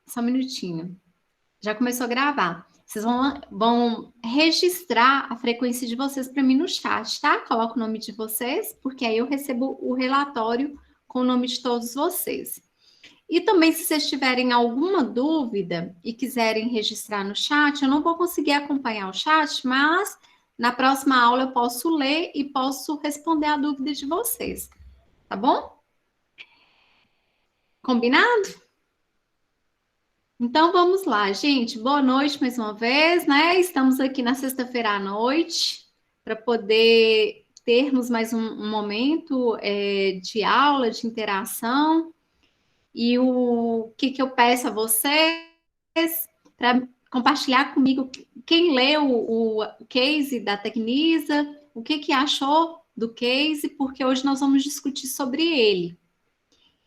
Só um minutinho. Já começou a gravar. Vocês vão registrar a frequência de vocês para mim no chat, tá? Coloca o nome de vocês, porque aí eu recebo o relatório com o nome de todos vocês. E também, se vocês tiverem alguma dúvida e quiserem registrar no chat, eu não vou conseguir acompanhar o chat, mas na próxima aula eu posso ler e posso responder a dúvida de vocês. Tá bom? Combinado? Então vamos lá, gente. Boa noite mais uma vez, né? Estamos aqui na sexta-feira à noite para poder termos mais um momento de aula, de interação. E o que eu peço a vocês para compartilhar comigo quem leu o case da Tecnisa, o que achou do case, porque hoje nós vamos discutir sobre ele.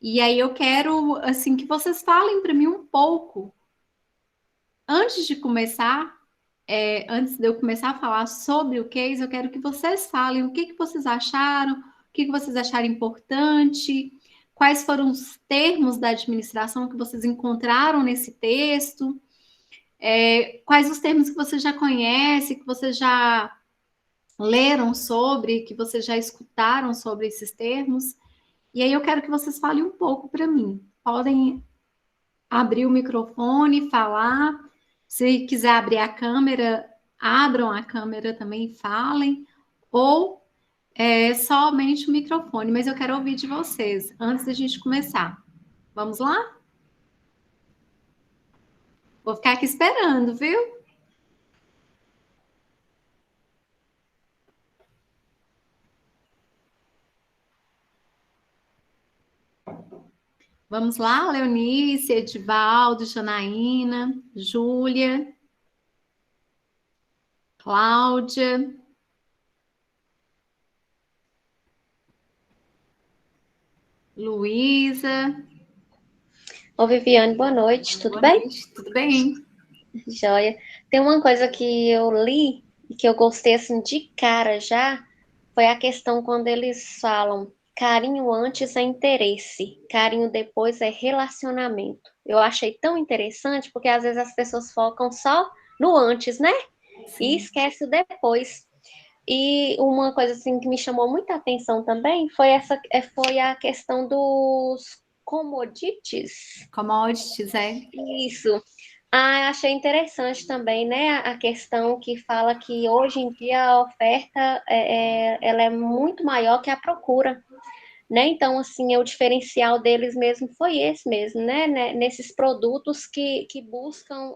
E aí eu quero assim que vocês falem para mim um pouco antes de começar, antes de eu começar a falar sobre o case, eu quero que vocês falem o que vocês acharam, o que vocês acharam importante, quais foram os termos da administração que vocês encontraram nesse texto, quais os termos que vocês já conhecem, que vocês já leram sobre, que vocês já escutaram sobre esses termos. E aí eu quero que vocês falem um pouco para mim. Podem abrir o microfone, falar. Se quiser abrir a câmera, abram a câmera também e falem. Ou somente o microfone. Mas eu quero ouvir de vocês antes da gente começar. Vamos lá? Vou ficar aqui esperando, viu? Vamos lá, Leonice, Edivaldo, Janaína, Júlia, Cláudia, Luísa. Ô, Viviane, boa noite, tudo Boa bem? noite, tudo bem? Joia. Tem uma coisa que eu li e que eu gostei assim de cara já, foi a questão quando eles falam carinho antes é interesse, carinho depois é relacionamento. Eu achei tão interessante porque às vezes as pessoas focam só no antes, né? E Sim. esquece o depois. E uma coisa assim que me chamou muita atenção também foi a questão dos commodities. Commodities, Isso. Ah, achei interessante também, né, a questão que fala que hoje em dia a oferta ela é muito maior que a procura, né? Então, assim, o diferencial deles mesmo foi esse mesmo, né? Nesses produtos que buscam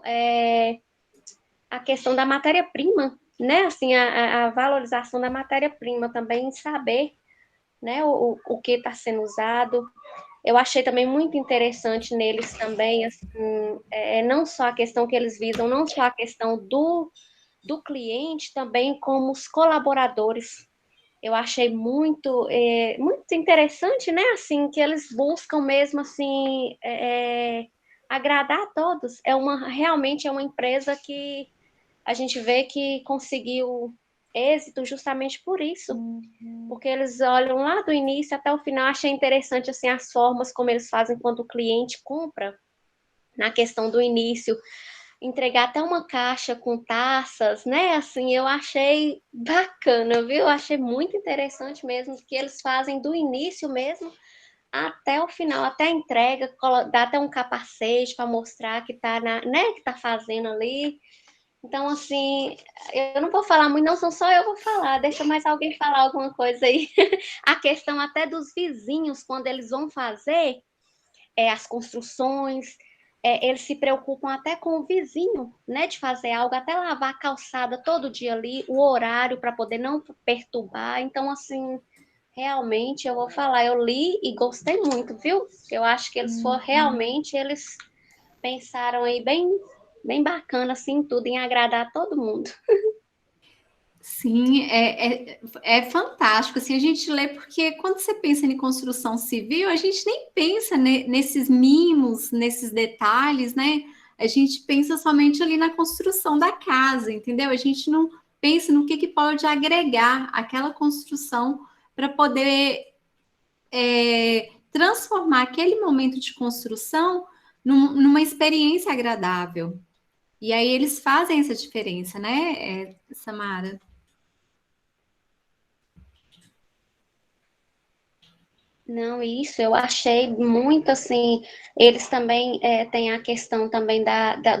a questão da matéria-prima, né? Assim, a valorização da matéria-prima também, saber, né, o que está sendo usado. Eu achei também muito interessante neles também, assim, não só a questão que eles visam, não só a questão do cliente, também como os colaboradores. Eu achei muito interessante, né? Assim, que eles buscam mesmo assim agradar a todos. Realmente é uma empresa que a gente vê que conseguiu êxito justamente por isso, porque eles olham lá do início até o final. Achei interessante assim as formas como eles fazem quando o cliente compra, na questão do início, entregar até uma caixa com taças, né? Assim, eu achei bacana, viu? Eu achei muito interessante mesmo que eles fazem do início mesmo até o final, até a entrega, dá até um capacete para mostrar que tá né, que tá fazendo ali. Então, assim, eu não vou falar muito, não, só eu vou falar, deixa mais alguém falar alguma coisa aí. A questão até dos vizinhos, quando eles vão fazer as construções, eles se preocupam até com o vizinho, né, de fazer algo, até lavar a calçada todo dia ali, o horário para poder não perturbar. Então, assim, realmente eu vou falar, eu li e gostei muito, viu? Eu acho que eles foram realmente, eles pensaram aí bem bacana, assim, tudo, em agradar todo mundo. Sim, é fantástico. Assim, a gente lê porque quando você pensa em construção civil, a gente nem pensa nesses mimos, nesses detalhes, né? A gente pensa somente ali na construção da casa, entendeu? A gente não pensa no que pode agregar aquela construção para poder transformar aquele momento de construção numa experiência agradável. E aí eles fazem essa diferença, né, Samara? Não, isso eu achei muito assim. Eles também têm a questão também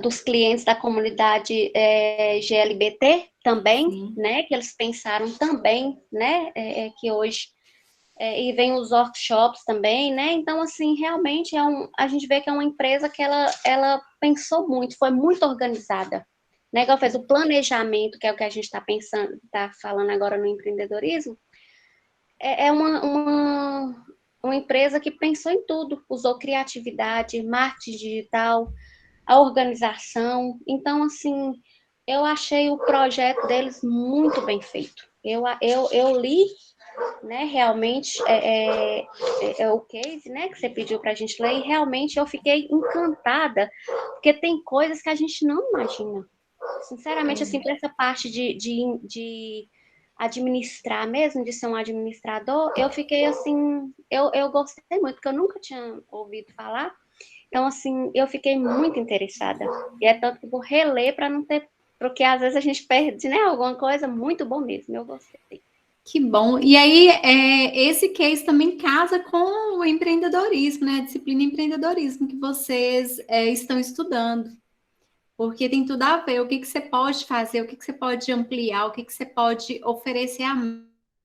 dos clientes da comunidade GLBT também, Sim. né? Que eles pensaram também, né? Que hoje e vem os workshops também, né? Então, assim, realmente a gente vê que é uma empresa que ela pensou muito, foi muito organizada, né? Que ela fez o planejamento, que é o que a gente está pensando, está falando agora no empreendedorismo, é uma empresa que pensou em tudo, usou criatividade, marketing digital, a organização. Então, assim, eu achei o projeto deles muito bem feito. Eu li, né, realmente o case, né, que você pediu para a gente ler, e realmente eu fiquei encantada, porque tem coisas que a gente não imagina. Sinceramente, assim, para essa parte de administrar mesmo, de ser um administrador, eu fiquei assim, eu gostei muito, porque eu nunca tinha ouvido falar. Então, assim, eu fiquei muito interessada. E é tanto que vou reler para não ter. Porque às vezes a gente perde, né? Alguma coisa muito bom mesmo. Eu gostei. Que bom. E aí, esse case também casa com o empreendedorismo, né? A disciplina empreendedorismo que vocês estão estudando. Porque tem tudo a ver. O que você pode fazer, o que você pode ampliar, o que você pode oferecer a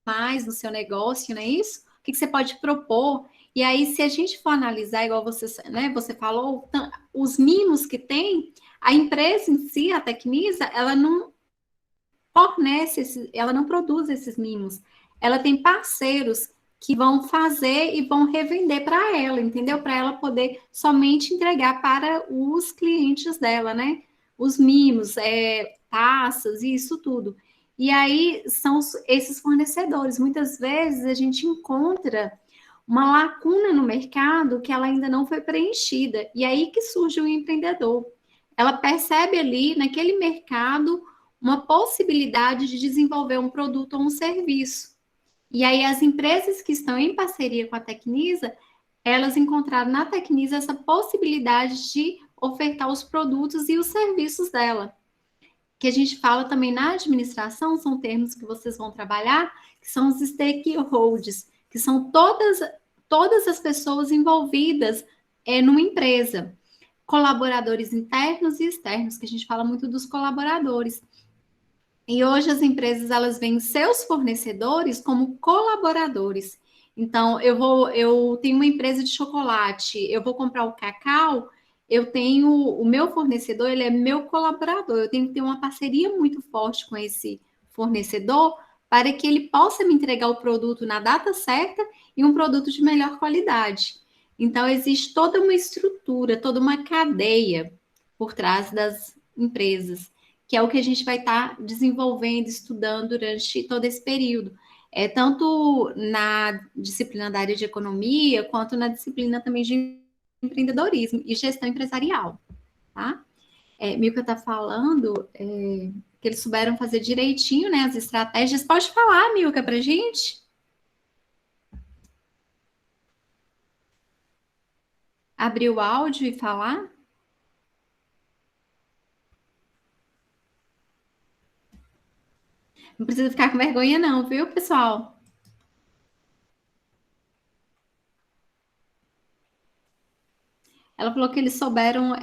mais no seu negócio, não é isso? O que você pode propor. E aí, se a gente for analisar, igual você, né, você falou, os mimos que tem, a empresa em si, a Tecnisa, ela não fornece, ela não produz esses mimos. Ela tem parceiros que vão fazer e vão revender para ela, entendeu? Para ela poder somente entregar para os clientes dela, né? Os mimos, taças e isso tudo. E aí são esses fornecedores. Muitas vezes a gente encontra uma lacuna no mercado que ela ainda não foi preenchida. E aí que surge o empreendedor. Ela percebe ali naquele mercado uma possibilidade de desenvolver um produto ou um serviço. E aí as empresas que estão em parceria com a Tecnisa, elas encontraram na Tecnisa essa possibilidade de ofertar os produtos e os serviços dela. Que a gente fala também na administração, são termos que vocês vão trabalhar, que são os stakeholders, que são todas as pessoas envolvidas numa empresa. Colaboradores internos e externos, que a gente fala muito dos colaboradores. E hoje as empresas elas veem seus fornecedores como colaboradores. Então, eu tenho uma empresa de chocolate, eu vou comprar o cacau, eu tenho o meu fornecedor, ele é meu colaborador. Eu tenho que ter uma parceria muito forte com esse fornecedor para que ele possa me entregar o produto na data certa e um produto de melhor qualidade. Então, existe toda uma estrutura, toda uma cadeia por trás das empresas que é o que a gente vai estar desenvolvendo, estudando durante todo esse período. Tanto na disciplina da área de economia, quanto na disciplina também de empreendedorismo e gestão empresarial, tá? Milka está falando que eles souberam fazer direitinho, né, as estratégias. Pode falar, Milka, para gente? Abrir o áudio e falar? Não precisa ficar com vergonha, não, viu, pessoal? Ela falou que eles souberam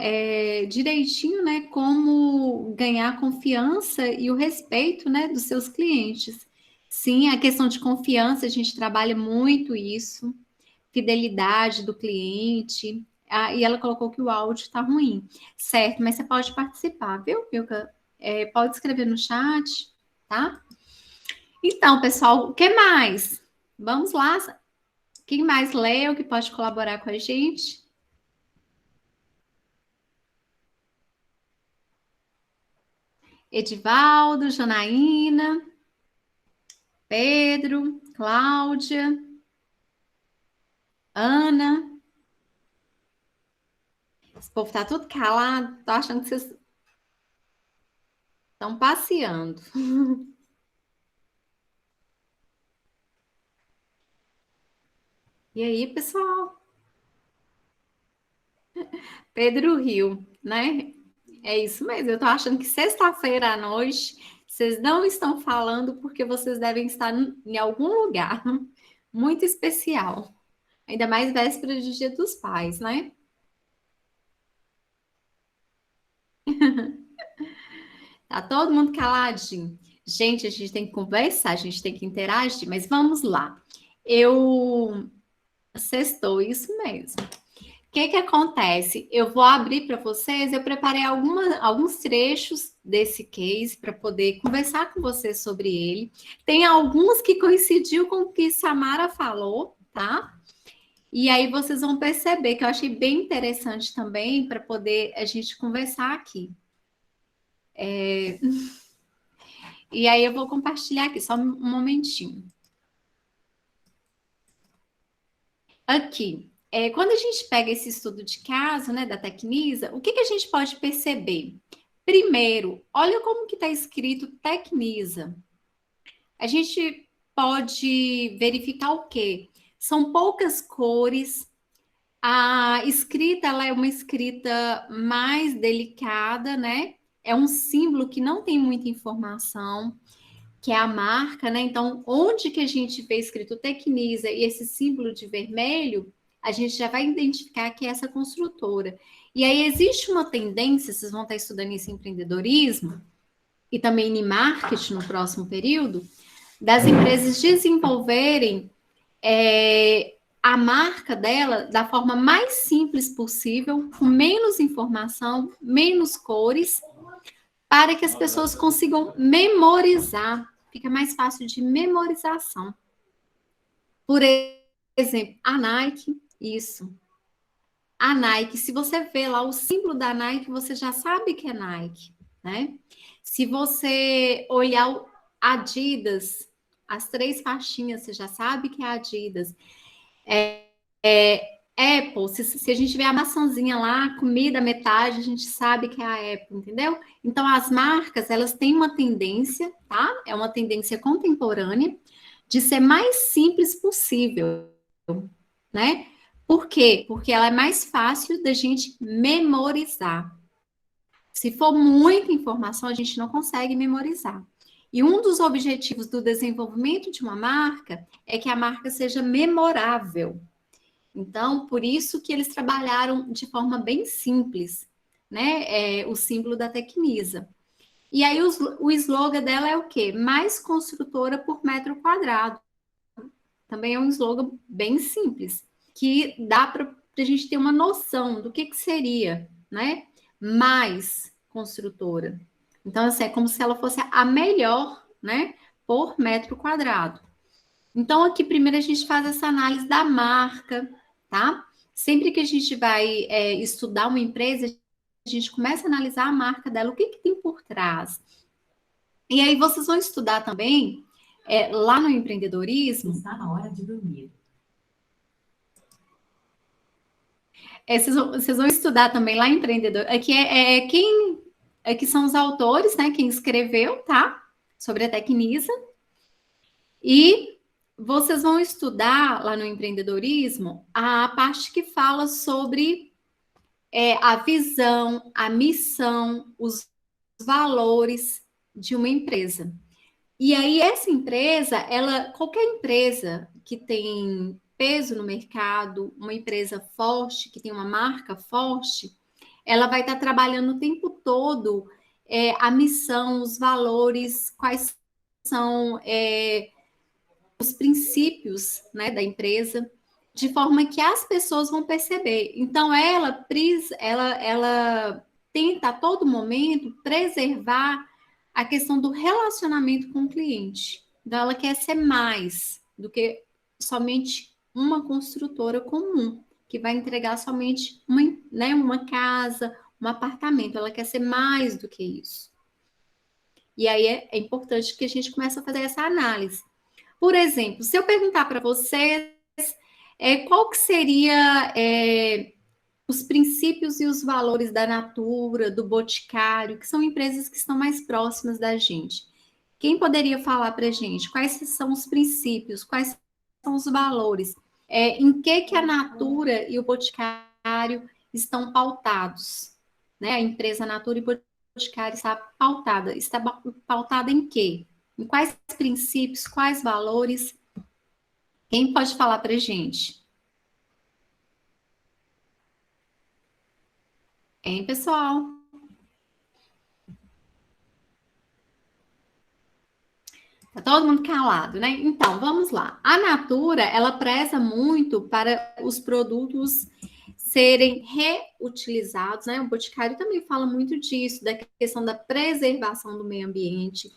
direitinho, né, como ganhar a confiança e o respeito, né, dos seus clientes. Sim, a questão de confiança, a gente trabalha muito isso, fidelidade do cliente. E ela colocou que o áudio está ruim. Certo, mas você pode participar, viu, Milka? Pode escrever no chat, tá? Então, pessoal, o que mais? Vamos lá. Quem mais leu que pode colaborar com a gente? Edivaldo, Janaína, Pedro, Cláudia, Ana. Esse povo tá tudo calado, tô achando que vocês estão passeando. E aí, pessoal? Pedro Rio, né? É isso mesmo. Eu tô achando que sexta-feira à noite vocês não estão falando porque vocês devem estar em algum lugar muito especial. Ainda mais véspera de Dia dos Pais, né? Tá todo mundo caladinho. Gente, a gente tem que conversar, a gente tem que interagir, mas vamos lá. Eu sextou, isso mesmo. O que que acontece? Eu vou abrir para vocês, eu preparei alguns trechos desse case para poder conversar com vocês sobre ele. Tem alguns que coincidiu com o que Samara falou, tá? E aí vocês vão perceber que eu achei bem interessante também para poder a gente conversar aqui. E aí eu vou compartilhar aqui, só um momentinho. Aqui, quando a gente pega esse estudo de caso, né, da Tecnisa, o que que a gente pode perceber? Primeiro, olha como que está escrito Tecnisa. A gente pode verificar o quê? São poucas cores. A escrita, ela é uma escrita mais delicada, né? É um símbolo que não tem muita informação, que é a marca, né? Então, onde que a gente vê escrito Tecnisa e esse símbolo de vermelho, a gente já vai identificar que é essa construtora. E aí existe uma tendência, vocês vão estar estudando isso em empreendedorismo e também em marketing no próximo período, das empresas desenvolverem a marca dela da forma mais simples possível, com menos informação, menos cores, para que as pessoas consigam memorizar. Fica mais fácil de memorização. Por exemplo, a Nike, isso. A Nike, se você vê lá o símbolo da Nike, você já sabe que é Nike, né? Se você olhar o Adidas, as três faixinhas, você já sabe que é Adidas. Apple, se a gente vê a maçãzinha lá, comida metade, a gente sabe que é a Apple, entendeu? Então, as marcas, elas têm uma tendência, tá? É uma tendência contemporânea de ser mais simples possível, né? Por quê? Porque ela é mais fácil da gente memorizar. Se for muita informação, a gente não consegue memorizar. E um dos objetivos do desenvolvimento de uma marca é que a marca seja memorável. Então, por isso que eles trabalharam de forma bem simples, né? O símbolo da Tecnisa. E aí o slogan dela é o quê? Mais construtora por metro quadrado. Também é um slogan bem simples, que dá para a gente ter uma noção do que seria, né? Mais construtora. Então, assim, é como se ela fosse a melhor, né? Por metro quadrado. Então, aqui primeiro a gente faz essa análise da marca, tá? Sempre que a gente vai estudar uma empresa, a gente começa a analisar a marca dela, o que tem por trás. E aí vocês vão estudar também, lá no empreendedorismo. Está na hora de dormir. Vocês vão estudar também lá em empreendedor. Aqui aqui são os autores, né? Quem escreveu, tá? Sobre a Tecnisa. E vocês vão estudar lá no empreendedorismo a parte que fala sobre a visão, a missão, os valores de uma empresa. E aí, essa empresa, qualquer empresa que tem peso no mercado, uma empresa forte, que tem uma marca forte, ela vai estar trabalhando o tempo todo a missão, os valores, quais são os princípios, né, da empresa, de forma que as pessoas vão perceber. Então, ela tenta a todo momento preservar a questão do relacionamento com o cliente. Então, ela quer ser mais do que somente uma construtora comum, que vai entregar somente uma casa, um apartamento. Ela quer ser mais do que isso. E aí é importante que a gente comece a fazer essa análise. Por exemplo, se eu perguntar para vocês qual que seria os princípios e os valores da Natura, do Boticário, que são empresas que estão mais próximas da gente. Quem poderia falar para a gente quais são os princípios, quais são os valores? Em que a Natura e o Boticário estão pautados, né? A empresa Natura e Boticário está pautada. Está pautada em quê? Em quais princípios, quais valores? Quem pode falar para a gente? Hein, pessoal? Tá todo mundo calado, né? Então, vamos lá. A Natura, ela preza muito para os produtos serem reutilizados, né? O Boticário também fala muito disso, da questão da preservação do meio ambiente,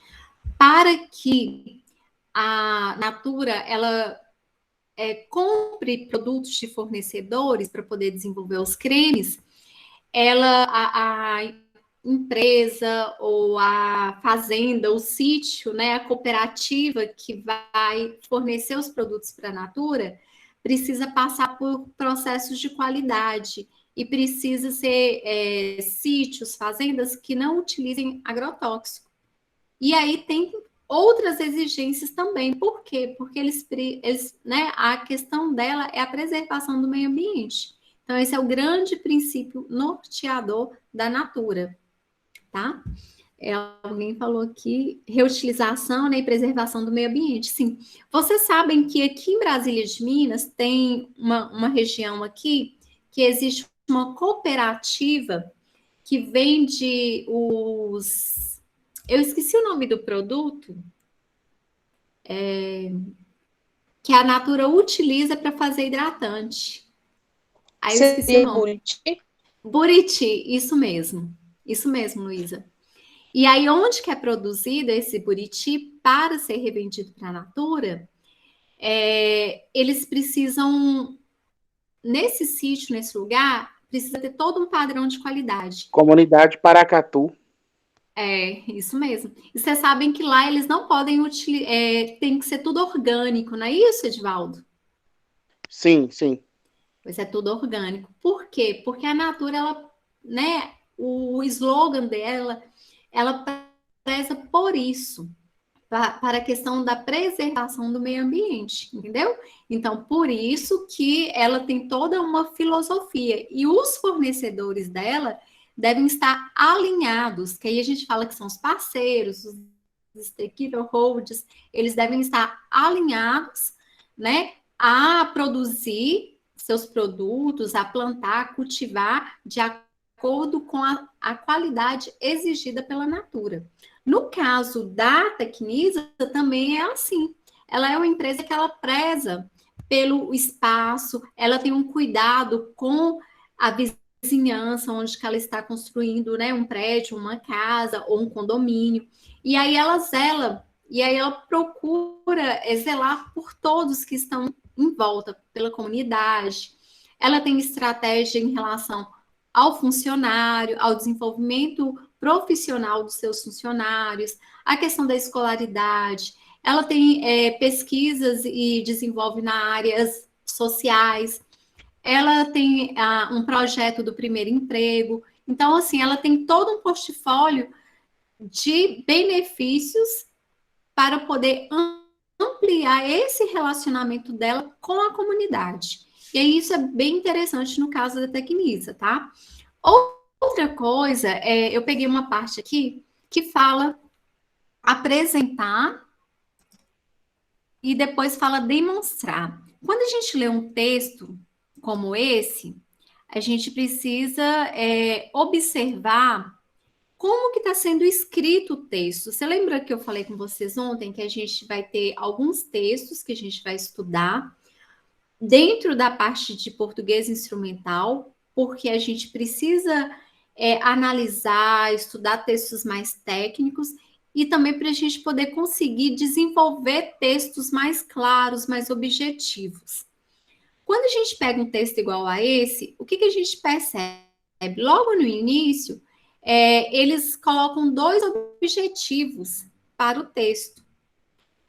para que a Natura, ela compre produtos de fornecedores para poder desenvolver os cremes, a empresa ou a fazenda, o sítio, né, a cooperativa que vai fornecer os produtos para a Natura, precisa passar por processos de qualidade e precisa ser sítios, fazendas que não utilizem agrotóxico. E aí tem outras exigências também. Por quê? Porque eles né, a questão dela é a preservação do meio ambiente. Então, esse é o grande princípio norteador da Natura, tá? Alguém falou aqui, reutilização, né, e preservação do meio ambiente. Sim, vocês sabem que aqui em Brasília de Minas tem uma região aqui que existe uma cooperativa que vende os... Eu esqueci o nome do produto, que a Natura utiliza para fazer hidratante. Aí eu esqueci o nome. Buriti? Buriti, isso mesmo. Isso mesmo, Luísa. E aí, onde que é produzido esse buriti para ser revendido para a Natura, eles precisam, nesse sítio, nesse lugar, precisa ter todo um padrão de qualidade. Comunidade Paracatu. Isso mesmo. E vocês sabem que lá eles não podem utilizar, tem que ser tudo orgânico, não é isso, Edivaldo? Sim, sim. Pois é tudo orgânico. Por quê? Porque a Natura, ela, né, o slogan dela, ela preza por isso, para a questão da preservação do meio ambiente, entendeu? Então, por isso que ela tem toda uma filosofia. E os fornecedores dela devem estar alinhados, que aí a gente fala que são os parceiros, os stakeholders, eles devem estar alinhados, né, a produzir seus produtos, a plantar, a cultivar de acordo com a qualidade exigida pela Natura. No caso da Tecnisa, também é assim. Ela é uma empresa que ela preza pelo espaço, ela tem um cuidado com a vizinhança onde ela está construindo, né, um prédio, uma casa ou um condomínio. E aí ela zela, e aí ela procura zelar por todos que estão em volta, pela comunidade. Ela tem estratégia em relação ao funcionário, ao desenvolvimento profissional dos seus funcionários, a questão da escolaridade. Ela tem pesquisas e desenvolve nas áreas sociais. Ela tem um projeto do primeiro emprego. Então, assim, ela tem todo um portfólio de benefícios para poder ampliar esse relacionamento dela com a comunidade. E aí, isso é bem interessante no caso da Tecnisa, tá? Outra coisa, eu peguei uma parte aqui que fala apresentar e depois fala demonstrar. Quando a gente lê um texto como esse, a gente precisa observar como que está sendo escrito o texto. Você lembra que eu falei com vocês ontem que a gente vai ter alguns textos que a gente vai estudar dentro da parte de português instrumental, porque a gente precisa analisar, estudar textos mais técnicos e também para a gente poder conseguir desenvolver textos mais claros, mais objetivos. Quando a gente pega um texto igual a esse, o que a gente percebe? Logo no início, eles colocam 2 objetivos para o texto.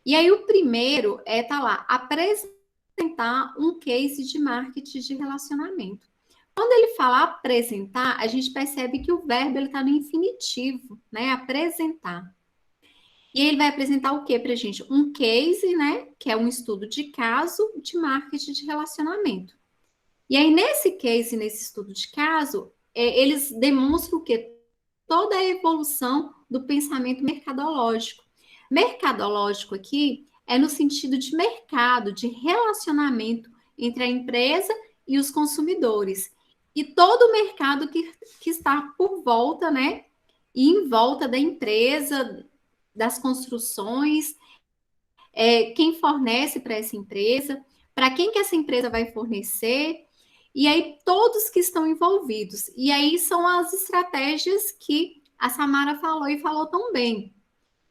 E aí o primeiro tá lá, apresentar um case de marketing de relacionamento. Quando ele fala apresentar, a gente percebe que o verbo está no infinitivo, né? Apresentar. E ele vai apresentar o que para a gente? Um case, né? Que é um estudo de caso de marketing de relacionamento. E aí, nesse case, nesse estudo de caso, eles demonstram que toda a evolução do pensamento mercadológico. Mercadológico aqui é no sentido de mercado, de relacionamento entre a empresa e os consumidores. E todo o mercado que está por volta, né? E em volta da empresa, das construções, quem fornece para essa empresa, para quem que essa empresa vai fornecer, e aí todos que estão envolvidos. E aí são as estratégias que a Samara falou e falou tão bem,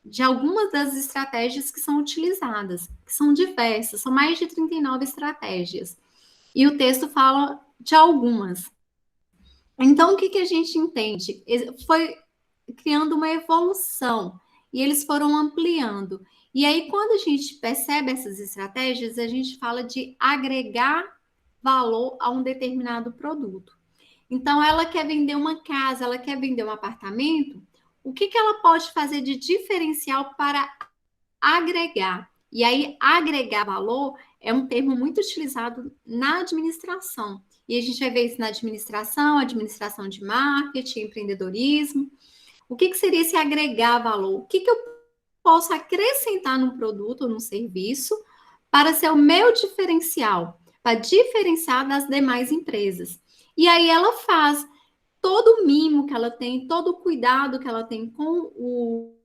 de algumas das estratégias que são utilizadas, que são diversas, são mais de 39 estratégias. E o texto fala de algumas. Então, o que a gente entende? Foi criando uma evolução e eles foram ampliando. E aí, quando a gente percebe essas estratégias, a gente fala de agregar valor a um determinado produto. Então, ela quer vender uma casa, ela quer vender um apartamento, o que ela pode fazer de diferencial para agregar? E aí, agregar valor é um termo muito utilizado na administração. E a gente vai ver isso na administração de marketing, empreendedorismo. O que seria esse agregar valor? O que eu posso acrescentar num produto ou num serviço para ser o meu diferencial, para diferenciar das demais empresas? E aí ela faz todo o mimo que ela tem, todo o cuidado que ela tem com o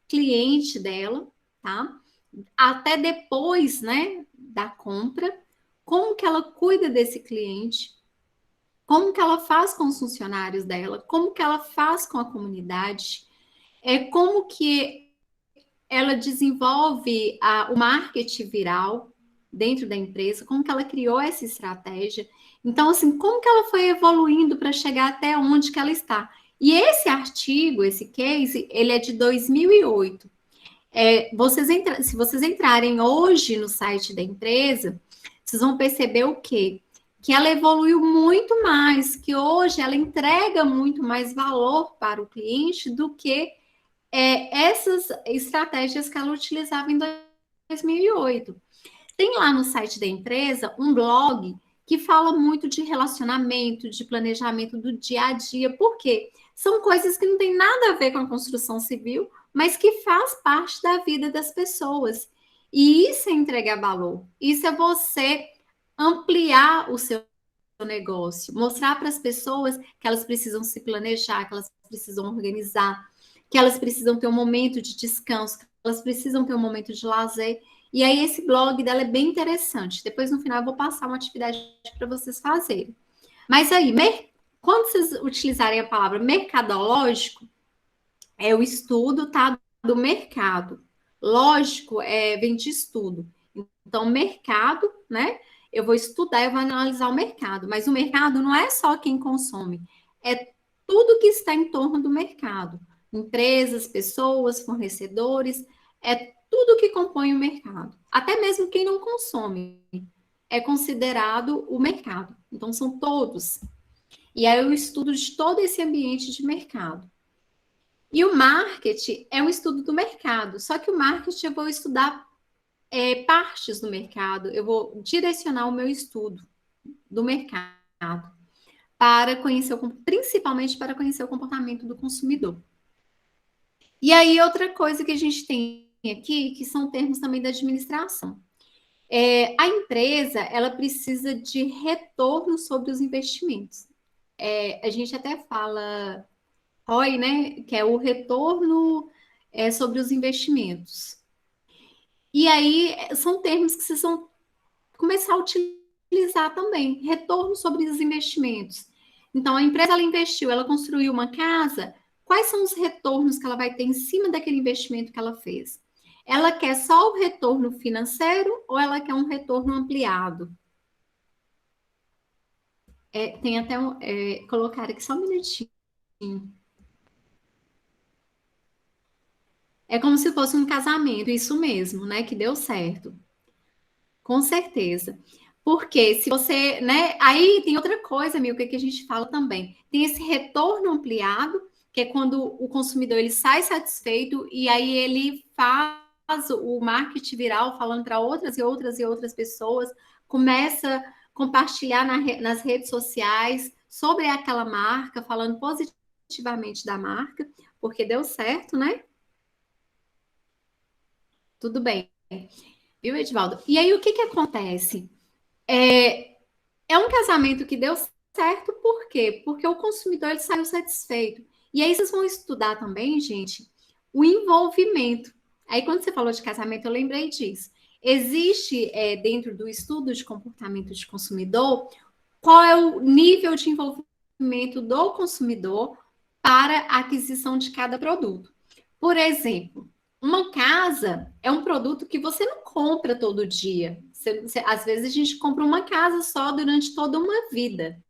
cliente dela, tá? Até depois, né, da compra, como que ela cuida desse cliente, como que ela faz com os funcionários dela, como que ela faz com a comunidade, como que ela desenvolve o marketing viral dentro da empresa, como que ela criou essa estratégia. Então, assim, como que ela foi evoluindo para chegar até onde que ela está. E esse artigo, esse case, ele é de 2008. Se vocês entrarem hoje no site da empresa, vocês vão perceber o quê? Que ela evoluiu muito mais, que hoje ela entrega muito mais valor para o cliente do que essas estratégias que ela utilizava em 2008. Tem lá no site da empresa um blog que fala muito de relacionamento, de planejamento do dia a dia. Por quê? São coisas que não tem nada a ver com a construção civil, mas que faz parte da vida das pessoas. E isso é entregar valor. Isso é você ampliar o seu negócio, mostrar para as pessoas que elas precisam se planejar, que elas precisam organizar, que elas precisam ter um momento de descanso, que elas precisam ter um momento de lazer. E aí esse blog dela é bem interessante. Depois, no final, eu vou passar uma atividade para vocês fazerem. Mas aí, quando vocês utilizarem a palavra mercadológico, é o estudo, tá, do mercado. Lógico, vem de estudo. Então, mercado, né? Eu vou estudar, eu vou analisar o mercado. Mas o mercado não é só quem consome, é tudo que está em torno do mercado. Empresas, pessoas, fornecedores, é tudo que compõe o mercado. Até mesmo quem não consome é considerado o mercado. Então, são todos. E aí eu estudo de todo esse ambiente de mercado. E o marketing é um estudo do mercado. Só que o marketing eu vou estudar partes do mercado. Eu vou direcionar o meu estudo do mercado para conhecer, principalmente para conhecer o comportamento do consumidor. E aí, outra coisa que a gente tem aqui, que são termos também da administração. A empresa, ela precisa de retorno sobre os investimentos. A gente até fala ROI, né? Que é o retorno sobre os investimentos. E aí, são termos que vocês vão começar a utilizar também. Retorno sobre os investimentos. Então, a empresa, ela investiu, ela construiu uma casa. Quais são os retornos que ela vai ter em cima daquele investimento que ela fez? Ela quer só o retorno financeiro ou ela quer um retorno ampliado? Tem até colocar aqui só um minutinho. É como se fosse um casamento, isso mesmo, né? Que deu certo. Com certeza. Porque se você, né? Aí tem outra coisa, Milka, que a gente fala também. Tem esse retorno ampliado, que é quando o consumidor ele sai satisfeito e aí ele faz o marketing viral falando para outras e outras e outras pessoas, começa compartilhar nas redes sociais sobre aquela marca, falando positivamente da marca, porque deu certo, né? Tudo bem. Viu, Edivaldo? E aí, o que acontece? É um casamento que deu certo, por quê? Porque o consumidor ele saiu satisfeito. E aí vocês vão estudar também, gente, o envolvimento. Aí, quando você falou de casamento, eu lembrei disso. Existe, dentro do estudo de comportamento de consumidor, qual é o nível de envolvimento do consumidor para a aquisição de cada produto. Por exemplo, uma casa é um produto que você não compra todo dia. Às vezes a gente compra uma casa só durante toda uma vida.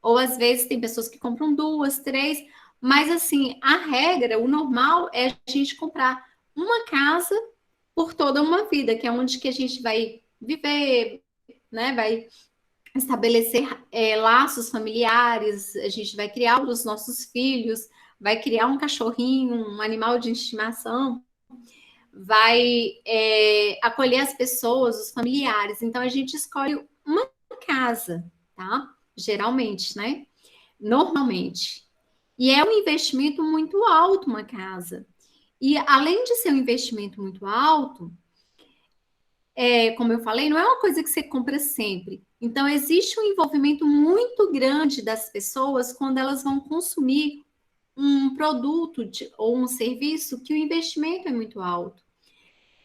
Ou às vezes tem pessoas que compram duas, três, mas assim, a regra, o normal é a gente comprar uma casa por toda uma vida, que é onde que a gente vai viver, né? Vai estabelecer laços familiares, a gente vai criar os nossos filhos, vai criar um cachorrinho, um animal de estimação, vai acolher as pessoas, os familiares. Então a gente escolhe uma casa, tá? Geralmente, né? Normalmente. E é um investimento muito alto uma casa. E além de ser um investimento muito alto, como eu falei, não é uma coisa que você compra sempre. Então, existe um envolvimento muito grande das pessoas quando elas vão consumir um produto ou um serviço que o investimento é muito alto.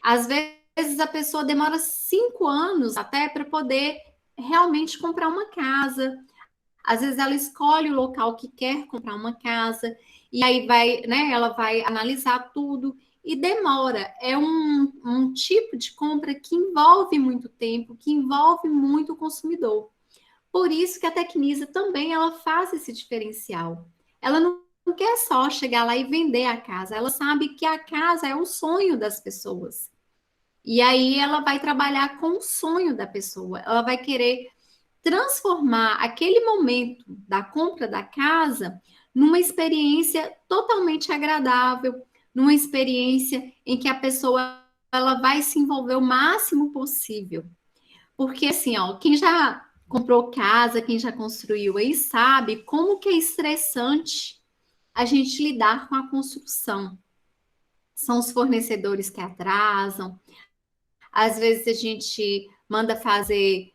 Às vezes, a pessoa demora 5 anos até para poder realmente comprar uma casa. Às vezes, ela escolhe o local que quer comprar uma casa e aí vai, né, ela vai analisar tudo e demora. É um tipo de compra que envolve muito tempo, que envolve muito o consumidor. Por isso que a Tecnisa também ela faz esse diferencial. Ela não quer só chegar lá e vender a casa, ela sabe que a casa é o sonho das pessoas. E aí ela vai trabalhar com o sonho da pessoa, ela vai querer transformar aquele momento da compra da casa numa experiência totalmente agradável, numa experiência em que a pessoa ela vai se envolver o máximo possível. Porque assim, ó, quem já comprou casa, quem já construiu aí sabe como que é estressante a gente lidar com a construção. São os fornecedores que atrasam. Às vezes a gente manda fazer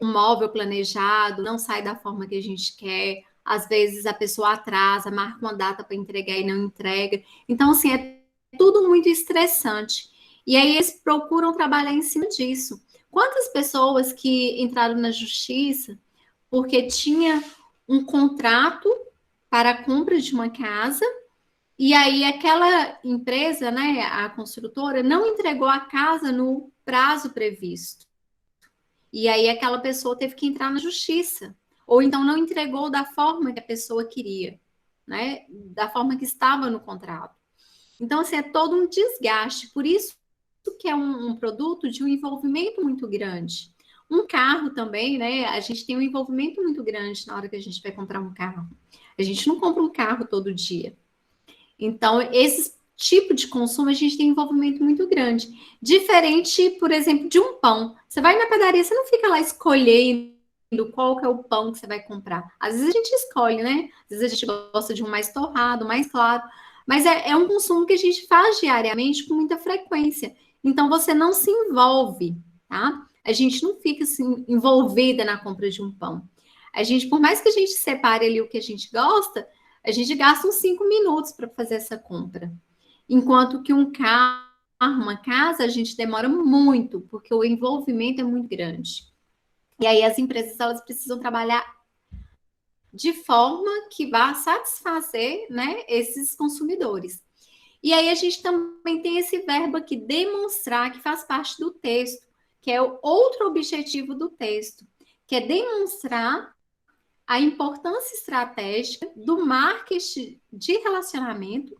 um móvel planejado, não sai da forma que a gente quer. Às vezes a pessoa atrasa, marca uma data para entregar e não entrega. Então, assim, é tudo muito estressante. E aí eles procuram trabalhar em cima disso. Quantas pessoas que entraram na justiça porque tinha um contrato para a compra de uma casa e aí aquela empresa, né, a construtora, não entregou a casa no prazo previsto. E aí aquela pessoa teve que entrar na justiça. Ou então não entregou da forma que a pessoa queria, né? Da forma que estava no contrato. Então, assim, é todo um desgaste. Por isso que é um produto de um envolvimento muito grande. Um carro também, né? A gente tem um envolvimento muito grande na hora que a gente vai comprar um carro. A gente não compra um carro todo dia. Então, esse tipo de consumo a gente tem envolvimento muito grande. Diferente, por exemplo, de um pão. Você vai na padaria, você não fica lá escolhendo qual que é o pão que você vai comprar. Às vezes a gente escolhe, né? Às vezes a gente gosta de um mais torrado, mais claro. Mas é um consumo que a gente faz diariamente com muita frequência. Então, você não se envolve, tá? A gente não fica assim, envolvida na compra de um pão. A gente, por mais que a gente separe ali o que a gente gosta, a gente gasta uns 5 minutos para fazer essa compra. Enquanto que um carro, uma casa, a gente demora muito, porque o envolvimento é muito grande. E aí as empresas elas precisam trabalhar de forma que vá satisfazer, né, esses consumidores. E aí a gente também tem esse verbo aqui, demonstrar, que faz parte do texto, que é o outro objetivo do texto, que é demonstrar a importância estratégica do marketing de relacionamento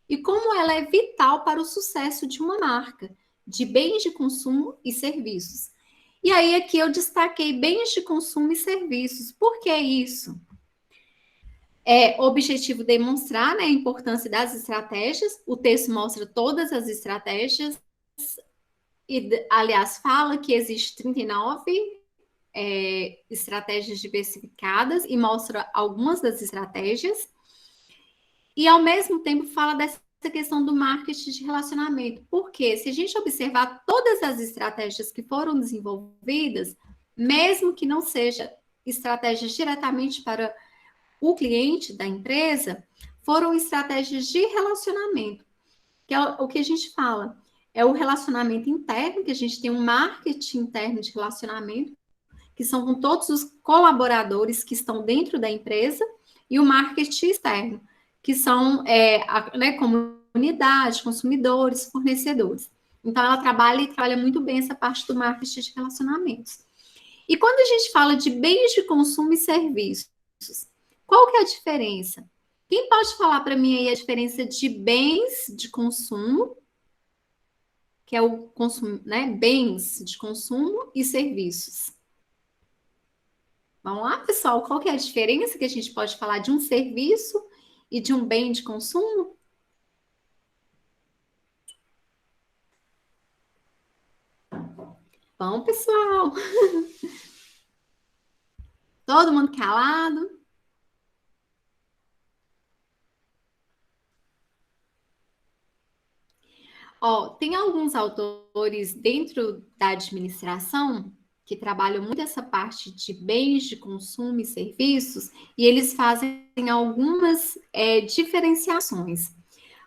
e como ela é vital para o sucesso de uma marca de bens de consumo e serviços. E aí aqui eu destaquei bens de consumo e serviços. Por que isso? É objetivo demonstrar, né, a importância das estratégias. O texto mostra todas as estratégias e, aliás, fala que existe 39 estratégias diversificadas e mostra algumas das estratégias. E, ao mesmo tempo, fala dessa questão do marketing de relacionamento. Porque se a gente observar todas as estratégias que foram desenvolvidas, mesmo que não seja estratégias diretamente para o cliente da empresa, foram estratégias de relacionamento, que é o que a gente fala. É o relacionamento interno, que a gente tem um marketing interno de relacionamento, que são com todos os colaboradores que estão dentro da empresa, e o marketing externo, que são comunidade, consumidores, fornecedores. Então, ela trabalha muito bem essa parte do marketing de relacionamentos. E quando a gente fala de bens de consumo e serviços, qual que é a diferença? Quem pode falar para mim aí a diferença de bens de consumo, que é o consumo, né? Bens de consumo e serviços. Vamos lá, pessoal, qual que é a diferença que a gente pode falar de um serviço e de um bem de consumo? Bom, pessoal, todo mundo calado? Ó, tem alguns autores dentro da administração que trabalham muito essa parte de bens de consumo e serviços, e eles fazem algumas diferenciações.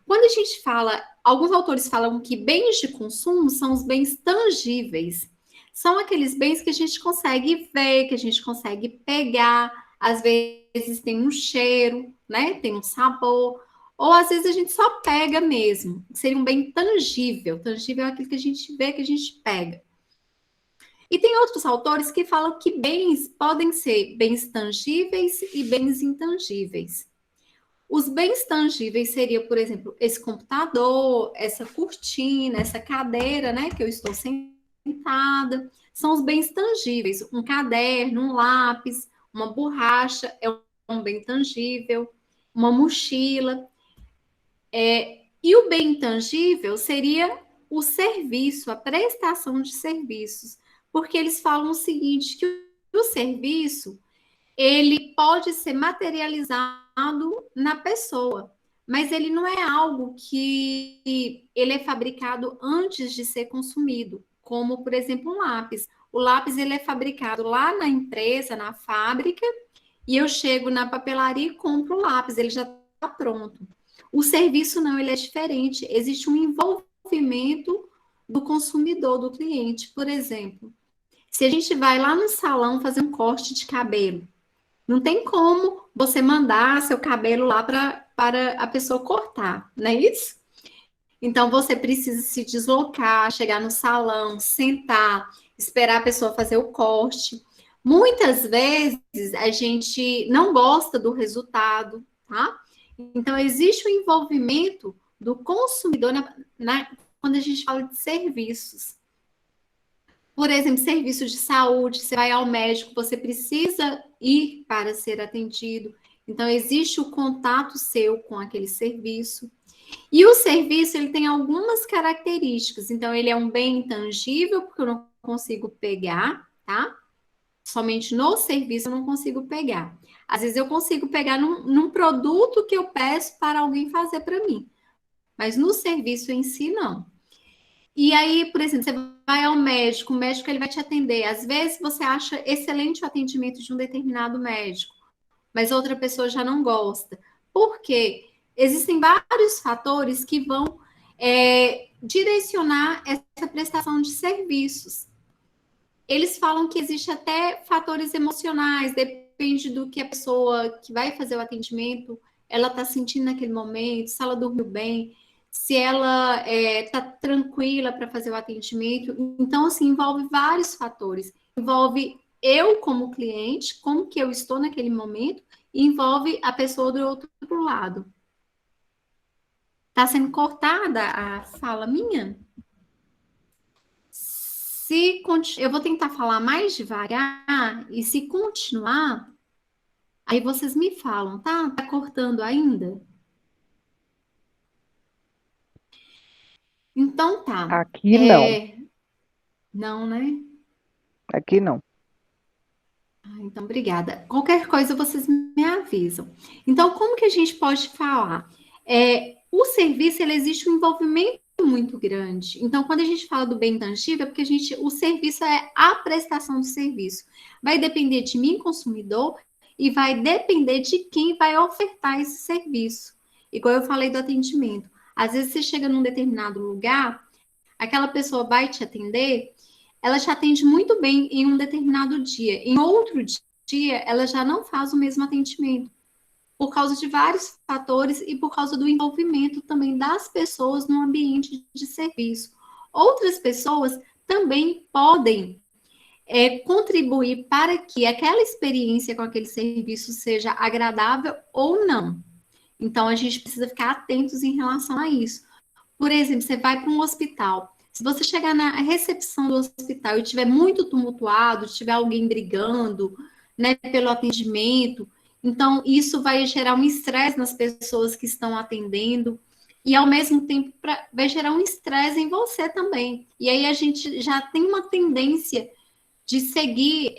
Quando a gente fala, alguns autores falam que bens de consumo são os bens tangíveis. São aqueles bens que a gente consegue ver, que a gente consegue pegar, às vezes tem um cheiro, né? Tem um sabor, ou às vezes a gente só pega mesmo. Seria um bem tangível. Tangível é aquilo que a gente vê, que a gente pega. E tem outros autores que falam que bens podem ser bens tangíveis e bens intangíveis. Os bens tangíveis seria, por exemplo, esse computador, essa cortina, essa cadeira, né, que eu estou sentada. São os bens tangíveis. Um caderno, um lápis, uma borracha é um bem tangível, uma mochila. E o bem intangível seria o serviço, a prestação de serviços, porque eles falam o seguinte, que o serviço ele pode ser materializado na pessoa, mas ele não é algo que ele é fabricado antes de ser consumido, como, por exemplo, um lápis. O lápis ele é fabricado lá na empresa, na fábrica, e eu chego na papelaria e compro o lápis, ele já está pronto. O serviço não, ele é diferente. Existe um envolvimento do consumidor, do cliente. Por exemplo, se a gente vai lá no salão fazer um corte de cabelo, não tem como você mandar seu cabelo lá para a pessoa cortar, não é isso? Então você precisa se deslocar, chegar no salão, sentar, esperar a pessoa fazer o corte. Muitas vezes a gente não gosta do resultado, tá? Então existe o envolvimento do consumidor quando a gente fala de serviços. Por exemplo, serviço de saúde, você vai ao médico, você precisa ir para ser atendido. Então, existe o contato seu com aquele serviço. E o serviço, ele tem algumas características. Então, ele é um bem intangível, porque eu não consigo pegar, tá? Somente no serviço eu não consigo pegar. Às vezes eu consigo pegar num produto que eu peço para alguém fazer para mim. Mas no serviço em si, não. E aí, por exemplo, você vai ao médico, o médico ele vai te atender. Às vezes você acha excelente o atendimento de um determinado médico, mas outra pessoa já não gosta. Por quê? Existem vários fatores que vão direcionar essa prestação de serviços. Eles falam que existe até fatores emocionais, depende do que a pessoa que vai fazer o atendimento, ela está sentindo naquele momento, se ela dormiu bem, se ela está tranquila para fazer o atendimento. Então, assim, envolve vários fatores. Envolve eu como cliente, como que eu estou naquele momento, e envolve a pessoa do outro lado. Está sendo cortada a fala minha? Eu vou tentar falar mais devagar, e se continuar, aí vocês me falam, tá? Tá cortando ainda? Então tá. Aqui não. Não, né? Aqui não. Então, obrigada. Qualquer coisa vocês me avisam. Então, como que a gente pode falar? O serviço, ele existe um envolvimento muito grande. Então, quando a gente fala do bem intangível, é porque o serviço é a prestação do serviço. Vai depender de mim, consumidor, e vai depender de quem vai ofertar esse serviço. Igual eu falei do atendimento. Às vezes você chega num determinado lugar, aquela pessoa vai te atender, ela te atende muito bem em um determinado dia. Em outro dia, ela já não faz o mesmo atendimento, por causa de vários fatores e por causa do envolvimento também das pessoas no ambiente de serviço. Outras pessoas também podem contribuir para que aquela experiência com aquele serviço seja agradável ou não. Então, a gente precisa ficar atentos em relação a isso. Por exemplo, você vai para um hospital. Se você chegar na recepção do hospital e tiver muito tumultuado, tiver alguém brigando, né, pelo atendimento, então isso vai gerar um estresse nas pessoas que estão atendendo e ao mesmo tempo vai gerar um estresse em você também. E aí a gente já tem uma tendência de seguir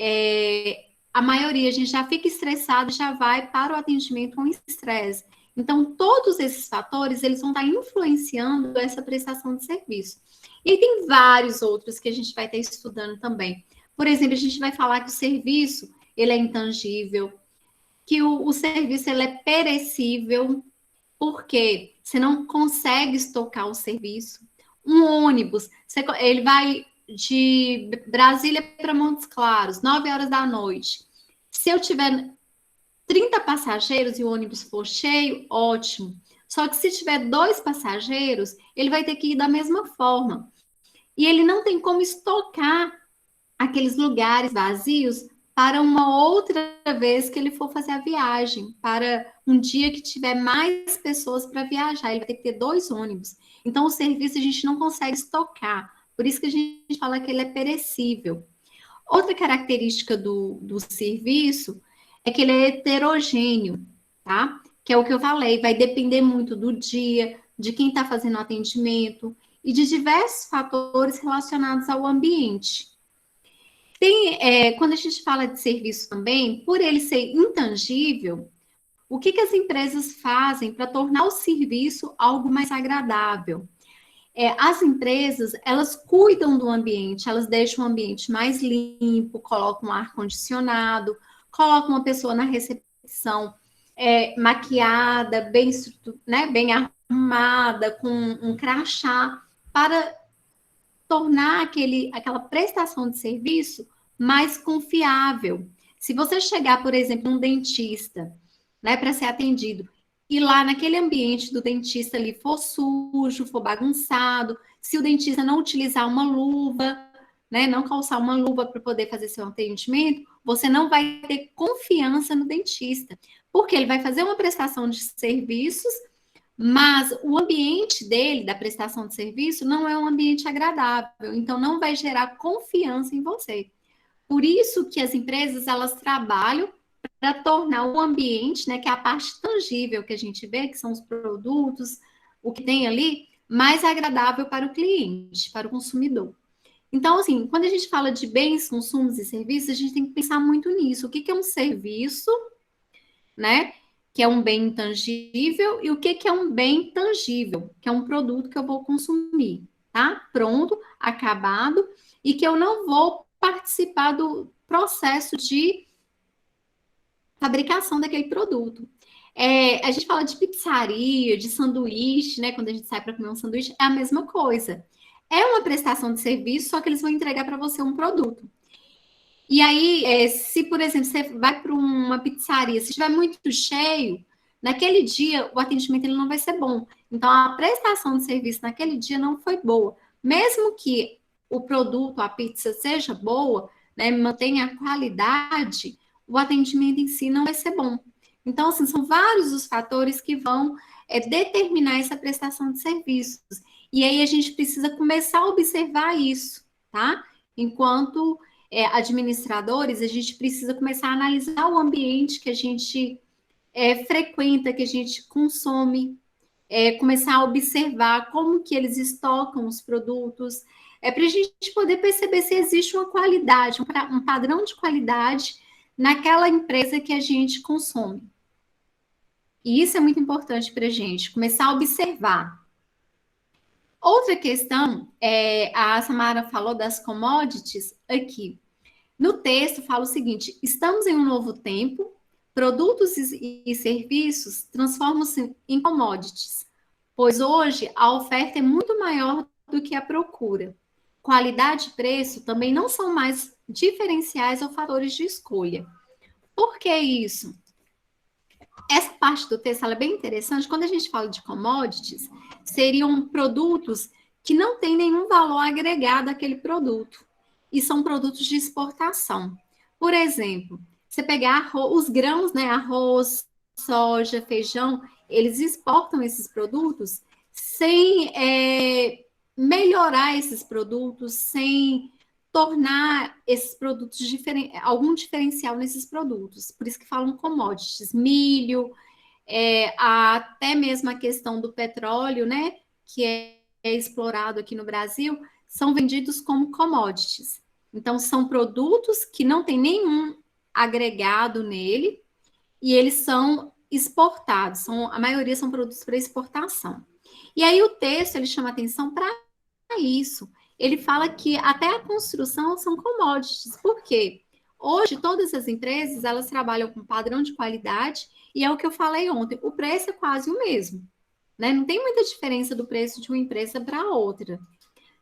a maioria, a gente já fica estressado, já vai para o atendimento com estresse. Então, todos esses fatores, eles vão estar influenciando essa prestação de serviço. E tem vários outros que a gente vai estar estudando também. Por exemplo, a gente vai falar que o serviço, ele é intangível, que o serviço, ele é perecível, porque você não consegue estocar o serviço. Um ônibus, ele vai de Brasília para Montes Claros, 9 horas da noite. Se eu tiver 30 passageiros e o ônibus for cheio, ótimo. Só que se tiver 2 passageiros, ele vai ter que ir da mesma forma. E ele não tem como estocar aqueles lugares vazios para uma outra vez que ele for fazer a viagem, para um dia que tiver mais pessoas para viajar. Ele vai ter que ter 2 ônibus. Então, o serviço a gente não consegue estocar. Por isso que a gente fala que ele é perecível. Outra característica do serviço é que ele é heterogêneo, tá? Que é o que eu falei, vai depender muito do dia, de quem está fazendo o atendimento e de diversos fatores relacionados ao ambiente. Quando a gente fala de serviço também, por ele ser intangível, o que as empresas fazem para tornar o serviço algo mais agradável? As empresas, elas cuidam do ambiente, elas deixam o ambiente mais limpo, colocam um ar-condicionado, colocam uma pessoa na recepção maquiada, bem arrumada, com um crachá, para tornar aquela prestação de serviço mais confiável. Se você chegar, por exemplo, num dentista, né, para ser atendido, e lá naquele ambiente do dentista ali for sujo, for bagunçado, se o dentista não utilizar uma luva, né, não calçar uma luva para poder fazer seu atendimento, você não vai ter confiança no dentista, porque ele vai fazer uma prestação de serviços, mas o ambiente dele, da prestação de serviço, não é um ambiente agradável, então não vai gerar confiança em você. Por isso que as empresas, elas trabalham para tornar o ambiente, né, que é a parte tangível que a gente vê, que são os produtos, o que tem ali, mais agradável para o cliente, para o consumidor. Então, assim, quando a gente fala de bens, consumos e serviços, a gente tem que pensar muito nisso. O que é um serviço, né, que é um bem intangível, e o que é um bem tangível, que é um produto que eu vou consumir, tá? Pronto, acabado, e que eu não vou participar do processo de fabricação daquele produto. A gente fala de pizzaria, de sanduíche, né? Quando a gente sai para comer um sanduíche, é a mesma coisa. É uma prestação de serviço, só que eles vão entregar para você um produto. E aí, se, por exemplo, você vai para uma pizzaria, se estiver muito cheio, naquele dia o atendimento ele não vai ser bom. Então, a prestação de serviço naquele dia não foi boa. Mesmo que o produto, a pizza, seja boa, né, mantenha a qualidade, o atendimento em si não vai ser bom. Então, assim, são vários os fatores que vão determinar essa prestação de serviços. E aí a gente precisa começar a observar isso, tá? Enquanto administradores, a gente precisa começar a analisar o ambiente que a gente frequenta, que a gente consome, começar a observar como que eles estocam os produtos, para a gente poder perceber se existe uma qualidade, um padrão de qualidade naquela empresa que a gente consome. E isso é muito importante para a gente, começar a observar. Outra questão, a Samara falou das commodities aqui. No texto fala o seguinte: estamos em um novo tempo, produtos e serviços transformam-se em commodities, pois hoje a oferta é muito maior do que a procura. Qualidade e preço também não são mais diferenciais ou fatores de escolha. Por que isso? Essa parte do texto é bem interessante. Quando a gente fala de commodities, seriam produtos que não têm nenhum valor agregado àquele produto. E são produtos de exportação. Por exemplo, você pegar os grãos, né, arroz, soja, feijão, eles exportam esses produtos sem melhorar esses produtos, sem tornar esses produtos algum diferencial nesses produtos. Por isso que falam commodities, milho, até mesmo a questão do petróleo, né, que é explorado aqui no Brasil, são vendidos como commodities. Então, são produtos que não tem nenhum agregado nele e eles são exportados. A maioria são produtos para exportação. E aí o texto, ele chama atenção para isso. Ele fala que até a construção são commodities. Por quê? Hoje, todas as empresas, elas trabalham com padrão de qualidade e é o que eu falei ontem, o preço é quase o mesmo. Né? Não tem muita diferença do preço de uma empresa para outra.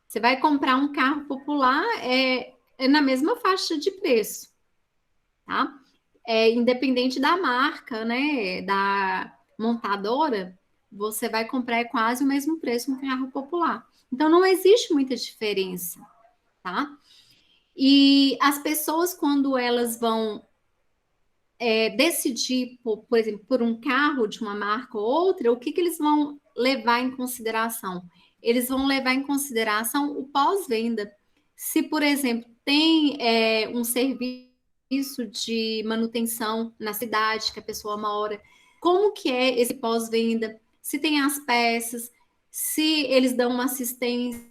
Você vai comprar um carro popular, é na mesma faixa de preço, tá? Independente da marca, né, da montadora, você vai comprar quase o mesmo preço um carro popular. Então, não existe muita diferença, tá? E as pessoas, quando elas vão decidir, por exemplo, por um carro de uma marca ou outra, o que eles vão levar em consideração? Eles vão levar em consideração o pós-venda. Se, por exemplo, tem um serviço de manutenção na cidade que a pessoa mora, como que é esse pós-venda? Se tem as peças, se eles dão uma assistência,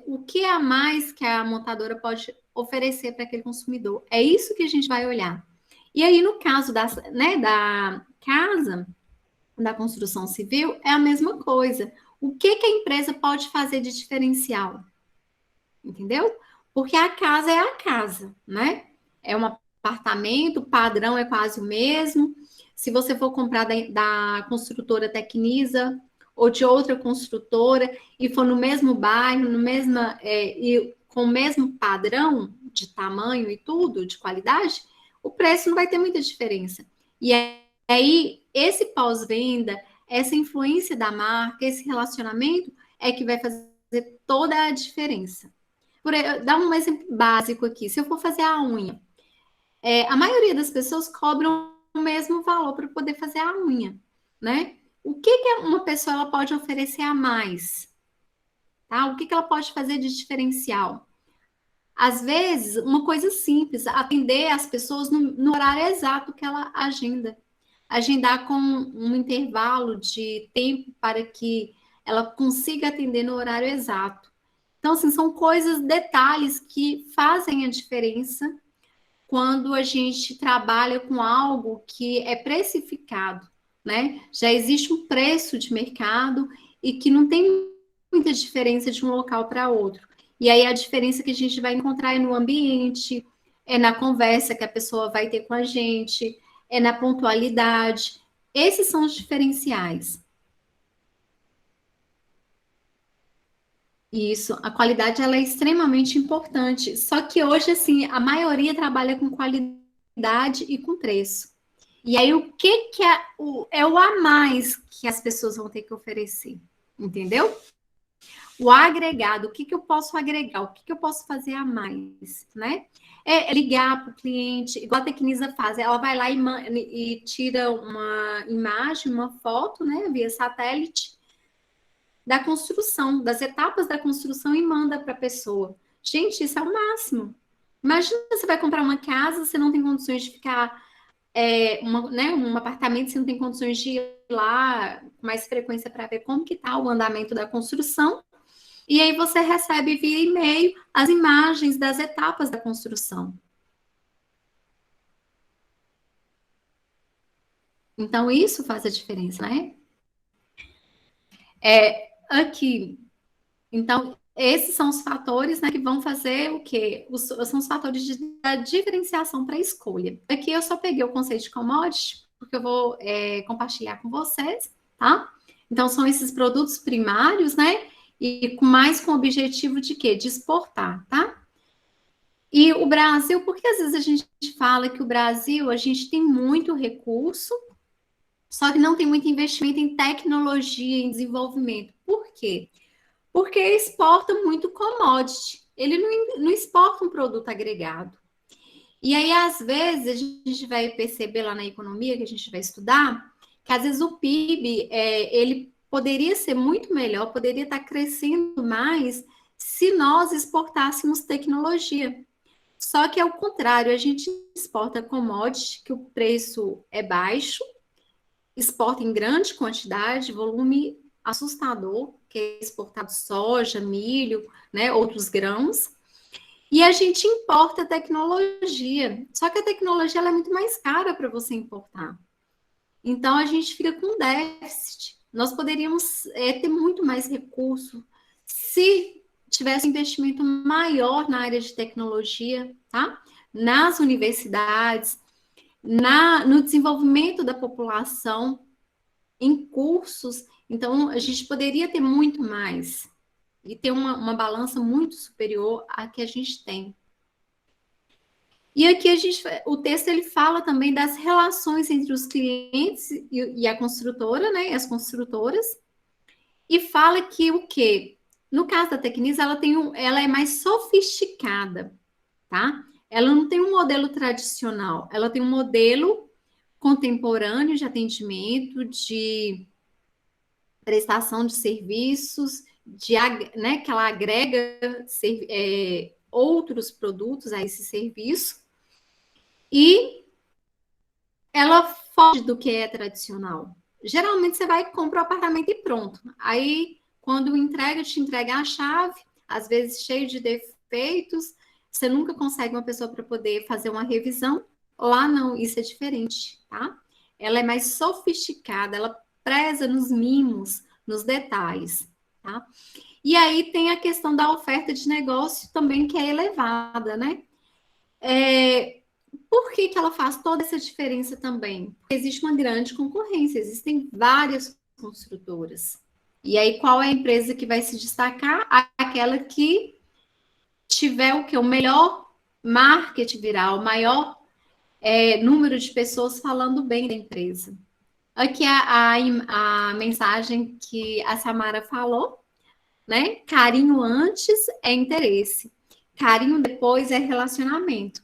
o que é a mais que a montadora pode oferecer para aquele consumidor? É isso que a gente vai olhar. E aí, no caso da casa, da construção civil, é a mesma coisa. O que a empresa pode fazer de diferencial? Entendeu? Porque a casa é a casa, né? É um apartamento, o padrão é quase o mesmo. Se você for comprar da construtora Tecnisa ou de outra construtora e for no mesmo bairro, e com o mesmo padrão de tamanho e tudo, de qualidade, o preço não vai ter muita diferença. E aí, esse pós-venda, essa influência da marca, esse relacionamento é que vai fazer toda a diferença. Dar um exemplo básico aqui. Se eu for fazer a unha, a maioria das pessoas cobram o mesmo valor para poder fazer a unha, né? O que uma pessoa ela pode oferecer a mais? Tá? O que ela pode fazer de diferencial? Às vezes, uma coisa simples, atender as pessoas no horário exato que ela agenda. Agendar com um intervalo de tempo para que ela consiga atender no horário exato. Então, assim, são coisas, detalhes que fazem a diferença quando a gente trabalha com algo que é precificado, né? Já existe um preço de mercado e que não tem muita diferença de um local para outro. E aí a diferença que a gente vai encontrar é no ambiente, é na conversa que a pessoa vai ter com a gente, é na pontualidade. Esses são os diferenciais. Isso, a qualidade ela é extremamente importante. Só que hoje, assim, a maioria trabalha com qualidade e com preço. E aí, o que é o a mais que as pessoas vão ter que oferecer? Entendeu? O agregado, o que eu posso agregar? O que eu posso fazer a mais, né? Ligar para o cliente, igual a Tecnisa faz. Ela vai lá e tira uma imagem, uma foto, né, via satélite, da construção, das etapas da construção e manda para a pessoa. Gente, isso é o máximo. Imagina você vai comprar uma casa, você não tem condições de ficar, um apartamento, você não tem condições de ir lá com mais frequência para ver como que está o andamento da construção. E aí você recebe via e-mail as imagens das etapas da construção. Então, isso faz a diferença, né? Aqui, então, esses são os fatores, né, que vão fazer o quê? São os fatores da diferenciação para a escolha. Aqui eu só peguei o conceito de commodity, porque eu vou compartilhar com vocês, tá? Então, são esses produtos primários, né? E com o objetivo de quê? De exportar, tá? E o Brasil, porque às vezes a gente fala que o Brasil, a gente tem muito recurso, só que não tem muito investimento em tecnologia, em desenvolvimento. Por quê? Porque exporta muito commodity. Ele não exporta um produto agregado. E aí, às vezes, a gente vai perceber lá na economia, que a gente vai estudar, que às vezes o PIB, ele poderia ser muito melhor, poderia estar crescendo mais se nós exportássemos tecnologia. Só que, ao contrário, a gente exporta commodity, que o preço é baixo, exporta em grande quantidade, volume assustador, que é exportado soja, milho, né, outros grãos, e a gente importa tecnologia. Só que a tecnologia ela é muito mais cara para você importar. Então a gente fica com déficit. Nós poderíamos ter muito mais recurso se tivesse um investimento maior na área de tecnologia, tá? Nas universidades, no desenvolvimento da população, em cursos. Então, a gente poderia ter muito mais e ter uma balança muito superior à que a gente tem. E aqui o texto ele fala também das relações entre os clientes e a construtora, né? As construtoras, e fala que o quê? No caso da Tecnisa, ela é mais sofisticada, tá? Ela não tem um modelo tradicional, ela tem um modelo contemporâneo de atendimento, de prestação de serviços, né, que ela agrega outros produtos a esse serviço, e ela foge do que é tradicional. Geralmente você vai e compra o apartamento e pronto. Aí, quando te entrega a chave, às vezes cheio de defeitos, você nunca consegue uma pessoa para poder fazer uma revisão. Lá não, isso é diferente, tá? Ela é mais sofisticada, ela preza nos mimos, nos detalhes, tá? E aí tem a questão da oferta de negócio também, que é elevada, né? Por que ela faz toda essa diferença também? Porque existe uma grande concorrência, existem várias construtoras. E aí, qual é a empresa que vai se destacar? Aquela que tiver o que? O melhor marketing viral, o maior número de pessoas falando bem da empresa. Aqui a mensagem que a Samara falou, né? Carinho antes é interesse, carinho depois é relacionamento,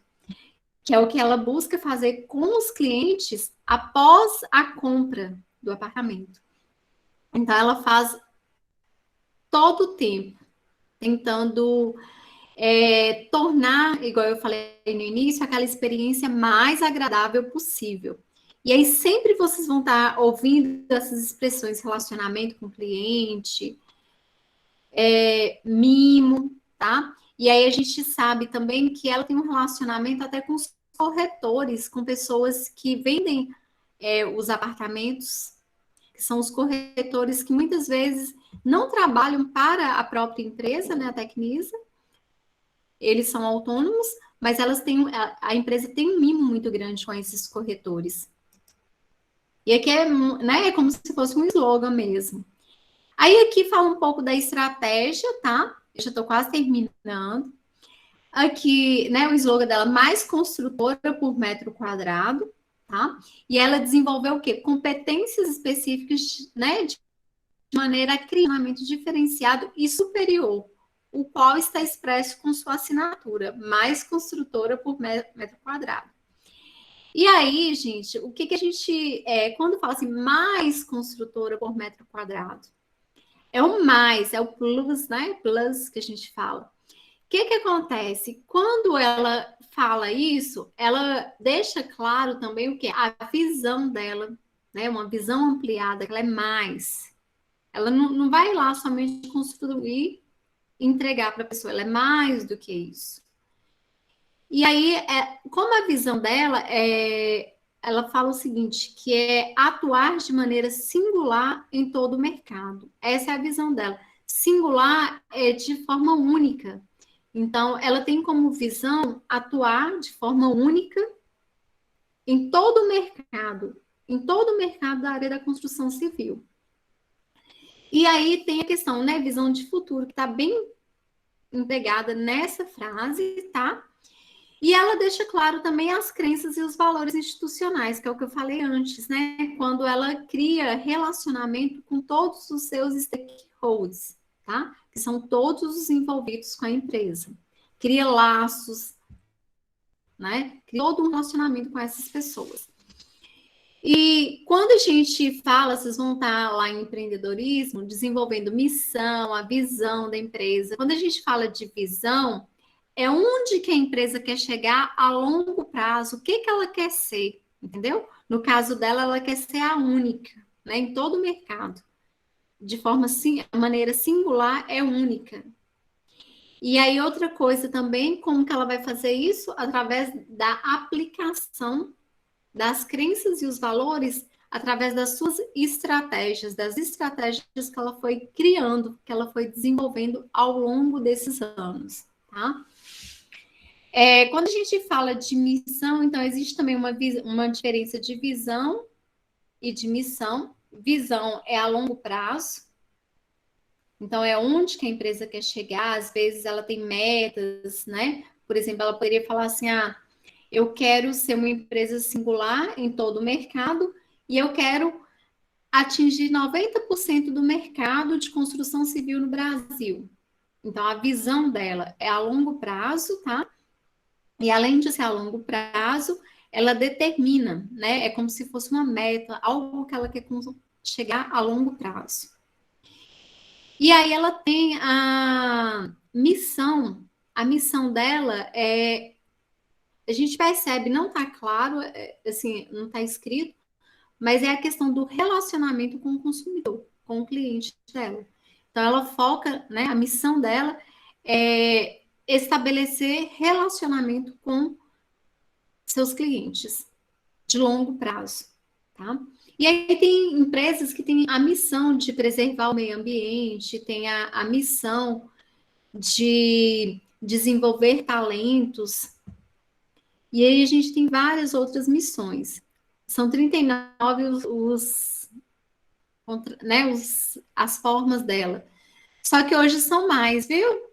que é o que ela busca fazer com os clientes após a compra do apartamento. Então, ela faz todo o tempo, tentando tornar, igual eu falei no início, aquela experiência mais agradável possível. E aí sempre vocês vão estar ouvindo essas expressões, relacionamento com o cliente, mimo, tá? E aí a gente sabe também que ela tem um relacionamento até com os corretores, com pessoas que vendem os apartamentos, que são os corretores que muitas vezes não trabalham para a própria empresa, né, a Tecnisa, eles são autônomos, mas a empresa tem um mimo muito grande com esses corretores. E aqui né, é como se fosse um slogan mesmo. Aí aqui fala um pouco da estratégia, tá? Eu já estou quase terminando. Aqui, né, o slogan dela, mais construtora por metro quadrado, tá? E ela desenvolveu o quê? Competências específicas, né, de maneira a criar um treinamento diferenciado e superior, o qual está expresso com sua assinatura, mais construtora por metro quadrado. E aí, gente, o que a gente, quando fala assim, mais construtora por metro quadrado, é o mais, é o plus, né? Plus que a gente fala. O que acontece? Quando ela fala isso, ela deixa claro também o que? A visão dela, né? Uma visão ampliada, que ela é mais. Ela não vai lá somente construir e entregar para a pessoa, ela é mais do que isso. E aí, como a visão dela ela fala o seguinte, que é atuar de maneira singular em todo o mercado. Essa é a visão dela. Singular é de forma única. Então, ela tem como visão atuar de forma única em todo o mercado da área da construção civil. E aí tem a questão, né, visão de futuro, que está bem empregada nessa frase, tá? E ela deixa claro também as crenças e os valores institucionais, que é o que eu falei antes, né? Quando ela cria relacionamento com todos os seus stakeholders, tá? Que são todos os envolvidos com a empresa. Cria laços, né? Cria todo um relacionamento com essas pessoas. E quando a gente fala, vocês vão estar lá em empreendedorismo, desenvolvendo missão, a visão da empresa. Quando a gente fala de visão, é onde que a empresa quer chegar a longo prazo, o que que ela quer ser, entendeu? No caso dela, ela quer ser a única, né, em todo o mercado. De forma, maneira singular, é única. E aí, outra coisa também, como que ela vai fazer isso? Através da aplicação das crenças e os valores através das suas estratégias, das estratégias que ela foi criando, que ela foi desenvolvendo ao longo desses anos, tá? Quando a gente fala de missão, então existe também uma diferença de visão e de missão. Visão é a longo prazo, então é onde que a empresa quer chegar, às vezes ela tem metas, né? Por exemplo, ela poderia falar assim, eu quero ser uma empresa singular em todo o mercado e eu quero atingir 90% do mercado de construção civil no Brasil. Então, a visão dela é a longo prazo, tá? E além de ser a longo prazo, ela determina, né? É como se fosse uma meta, algo que ela quer chegar a longo prazo. E aí ela tem a missão dela é a gente percebe, não está claro, assim, não está escrito, mas é a questão do relacionamento com o consumidor, com o cliente dela. Então, ela foca, né, a missão dela é estabelecer relacionamento com seus clientes de longo prazo, tá? E aí tem empresas que têm a missão de preservar o meio ambiente, tem a missão de desenvolver talentos. E aí a gente tem várias outras missões. São 39 as formas dela. Só que hoje são mais, viu?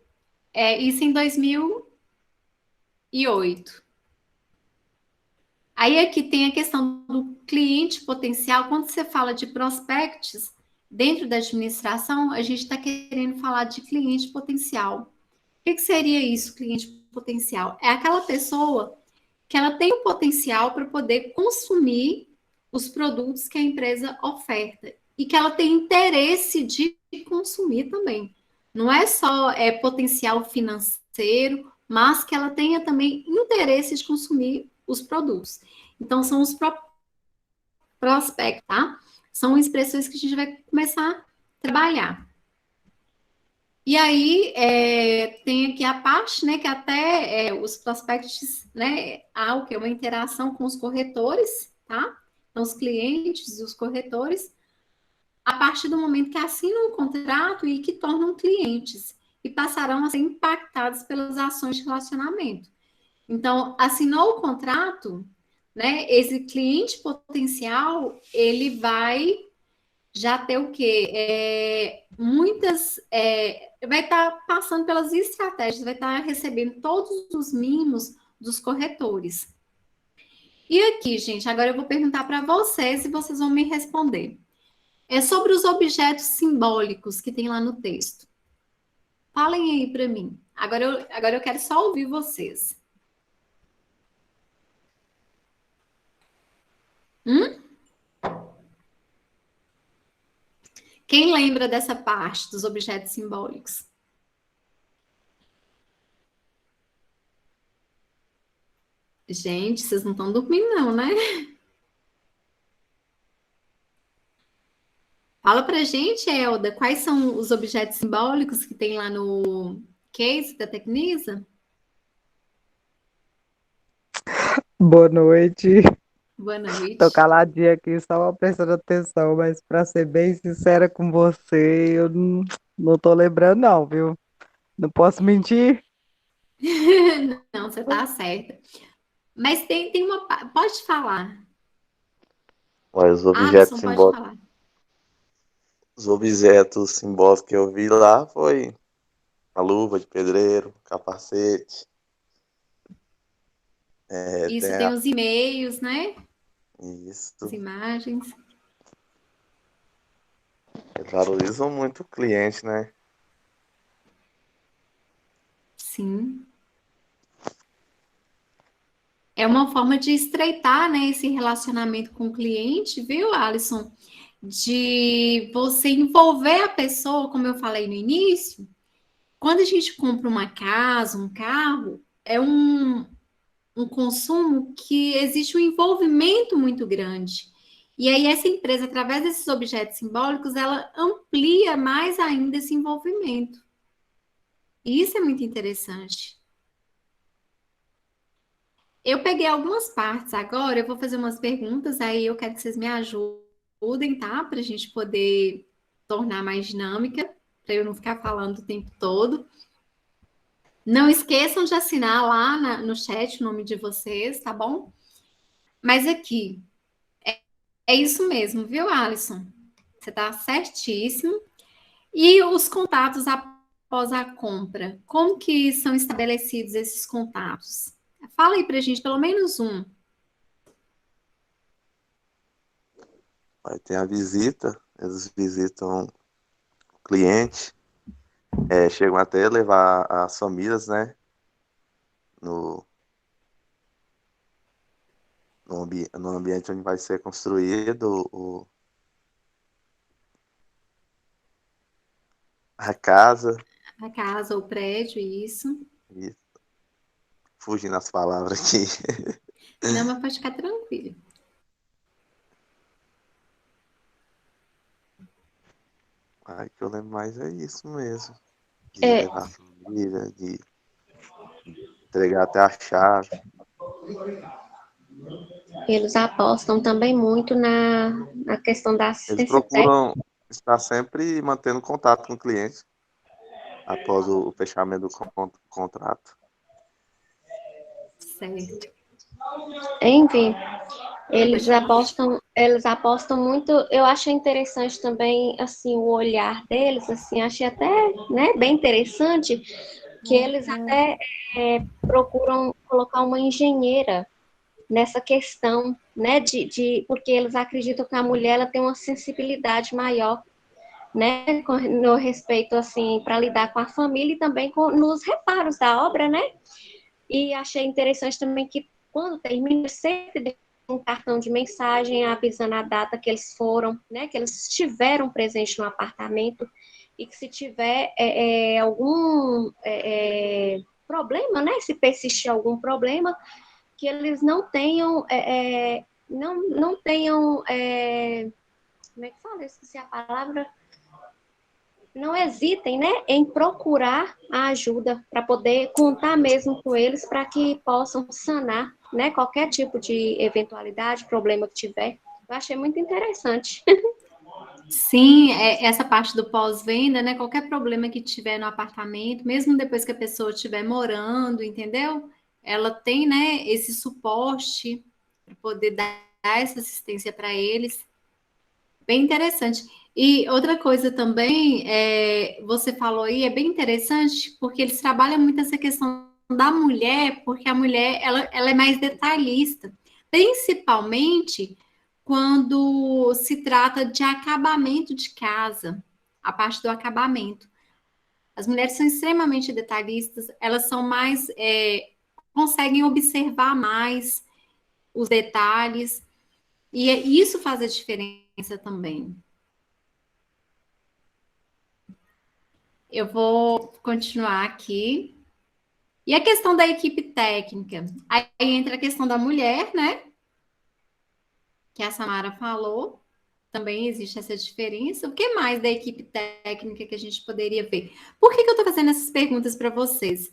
Isso em 2008. Aí aqui tem a questão do cliente potencial. Quando você fala de prospects, dentro da administração, a gente está querendo falar de cliente potencial. O que seria isso, cliente potencial? É aquela pessoa que ela tem o potencial para poder consumir os produtos que a empresa oferta e que ela tem interesse de consumir também. Não é só potencial financeiro, mas que ela tenha também interesse de consumir os produtos. Então, são os prospectos, tá? São expressões que a gente vai começar a trabalhar. E aí, tem aqui a parte, né, que até os prospects, né, há o que? Uma interação com os corretores, tá? Então, os clientes e os corretores, a partir do momento que assinam um contrato e que tornam clientes e passarão a ser impactados pelas ações de relacionamento. Então, assinou o contrato, né, esse cliente potencial, ele vai já ter o quê? Vai estar passando pelas estratégias, vai estar recebendo todos os mimos dos corretores. E aqui, gente, agora eu vou perguntar para vocês e vocês vão me responder. É sobre os objetos simbólicos que tem lá no texto. Falem aí para mim. Agora eu quero só ouvir vocês. Quem lembra dessa parte dos objetos simbólicos? Gente, vocês não estão dormindo não, né? Fala pra gente, Elda, quais são os objetos simbólicos que tem lá no case da Tecnisa? Boa noite. Boa Tô noite. caladinha aqui, só prestando atenção, mas pra ser bem sincera com você, eu não tô lembrando não, viu? Não posso mentir. Não, você tá certa. Mas tem uma. Pode falar. Mas Alisson, pode falar. os objetos simbólicos que eu vi lá foi a luva de pedreiro, capacete, Isso tem tem os e-mails, né? As isso. imagens. Eles valorizam muito o cliente, né? Sim. É uma forma de estreitar, né, esse relacionamento com o cliente, viu, Alisson? De você envolver a pessoa, como eu falei no início. Quando a gente compra uma casa, um carro, é um consumo que existe um envolvimento muito grande. E aí, essa empresa, através desses objetos simbólicos, ela amplia mais ainda esse envolvimento. E isso é muito interessante. Eu peguei algumas partes agora, eu vou fazer umas perguntas, aí eu quero que vocês me ajudem, tá? Para a gente poder tornar mais dinâmica, para eu não ficar falando o tempo todo. Não esqueçam de assinar lá no chat o nome de vocês, tá bom? Mas aqui, é isso mesmo, viu, Alisson? Você está certíssimo. E os contatos após a compra? Como que são estabelecidos esses contatos? Fala aí pra gente, pelo menos um. Aí tem a visita, eles visitam o cliente, chegam até a levar as famílias, né? No, no ambiente onde vai ser construído a casa. A casa, o prédio, isso. E fugindo as palavras aqui. Não, mas pode ficar tranquilo. Aí que eu lembro mais é isso mesmo. De É, levar a família, de entregar até a chave. eles apostam também muito na questão da Eles assistência técnica. procuram estar sempre mantendo contato com o cliente após o fechamento do contrato. Certo. Enfim, Aí pode falar. eles apostam muito. Eu achei interessante também, assim, o olhar deles, assim, achei até, né, bem interessante que eles até procuram colocar uma engenheira nessa questão, né, porque eles acreditam que a mulher ela tem uma sensibilidade maior, né, no respeito, assim, para lidar com a família e também nos reparos da obra, né? E achei interessante também que quando termina, sempre deixa um cartão de mensagem avisando a data que eles foram, né, que eles estiveram presentes no apartamento e que se tiver algum problema, né, se persistir algum problema, que eles não tenham, não tenham, como é que fala? Eu esqueci a palavra. Não hesitem, né, em procurar a ajuda para poder contar mesmo com eles para que possam sanar, né, qualquer tipo de eventualidade, problema que tiver. Eu achei muito interessante. Sim, essa parte do pós-venda, né? Qualquer problema que tiver no apartamento, mesmo depois que a pessoa estiver morando, entendeu? Ela tem, né, esse suporte para poder dar essa assistência para eles. Bem interessante. E outra coisa também, você falou aí, é bem interessante, porque eles trabalham muito essa questão da mulher, porque a mulher ela é mais detalhista, principalmente quando se trata de acabamento de casa, a parte do acabamento. As mulheres são extremamente detalhistas, elas são mais, conseguem observar mais os detalhes, e isso faz a diferença também. Eu vou continuar aqui. E a questão da equipe técnica? Aí entra a questão da mulher, né? Que a Samara falou. Também existe essa diferença. O que mais da equipe técnica que a gente poderia ver? Por que eu estou fazendo essas perguntas para vocês?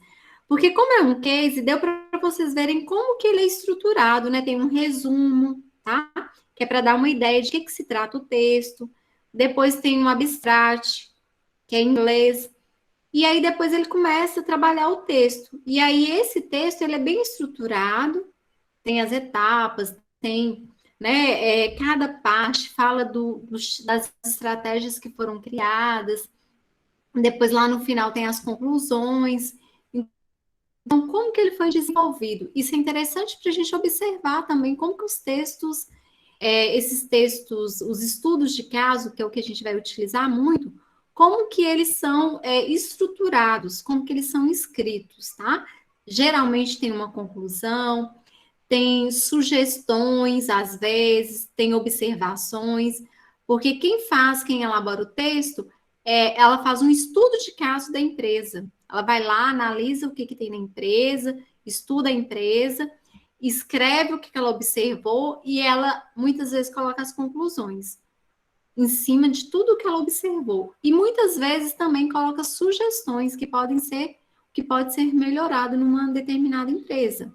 Porque como é um case, deu para vocês verem como que ele é estruturado, né? Tem um resumo, tá? Que é para dar uma ideia de que se trata o texto. Depois tem um abstract, que é em inglês. E aí depois ele começa a trabalhar o texto. E aí esse texto ele é bem estruturado, tem as etapas, tem, né, cada parte fala das estratégias que foram criadas. Depois lá no final tem as conclusões. Então, como que ele foi desenvolvido? Isso é interessante para a gente observar também como que os textos, esses textos, os estudos de caso, que é o que a gente vai utilizar muito, como que eles são estruturados, como que eles são escritos, tá? Geralmente tem uma conclusão, tem sugestões, às vezes, tem observações, porque quem elabora o texto, ela faz um estudo de caso da empresa. Ela vai lá, analisa o que tem na empresa, estuda a empresa, escreve o que ela observou e ela muitas vezes coloca as conclusões em cima de tudo que ela observou. E muitas vezes também coloca sugestões que pode ser melhorado numa determinada empresa.